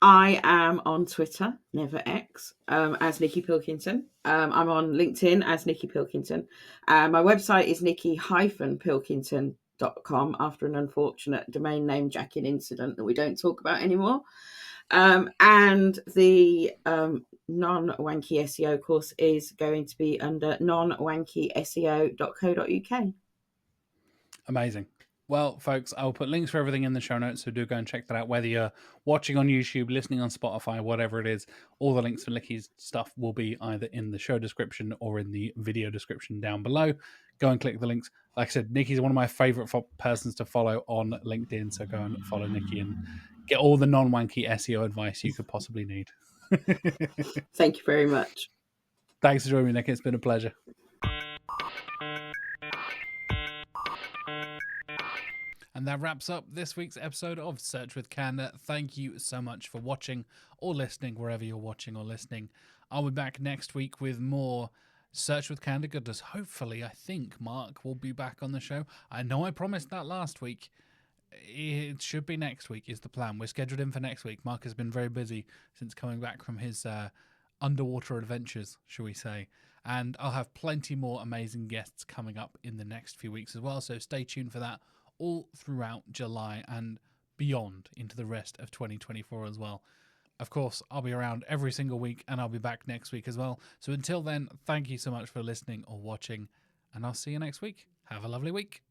I am on Twitter, never X, as Nikki Pilkington. I'm on LinkedIn as Nikki Pilkington. My website is nikki-pilkington.com after an unfortunate domain name jacking incident that we don't talk about anymore. And the non-wanky SEO course is going to be under nonwankyseo.co.uk. Amazing. Well, folks, I'll put links for everything in the show notes, so do go and check that out. Whether you're watching on YouTube, listening on Spotify, whatever it is, all the links for Nikki's stuff will be either in the show description or in the video description down below. Go and click the links. Like I said, Nikki's one of my favorite persons to follow on LinkedIn, so go and follow Nikki and get all the non-wanky SEO advice you could possibly need. Thank you very much. Thanks for joining me, Nikki. It's been a pleasure. And that wraps up this week's episode of Search with Candour. Thank you so much for watching or listening, wherever you're watching or listening. I'll be back next week with more Search with Candour goodness. Hopefully, I think Mark will be back on the show. I know I promised that last week. It should be next week is the plan. We're scheduled in for next week. Mark has been very busy since coming back from his underwater adventures, shall we say. And I'll have plenty more amazing guests coming up in the next few weeks as well. So stay tuned for that all throughout July and beyond into the rest of 2024 as well. Of course, I'll be around every single week and I'll be back next week as well. So until then, thank you so much for listening or watching, and I'll see you next week. Have a lovely week.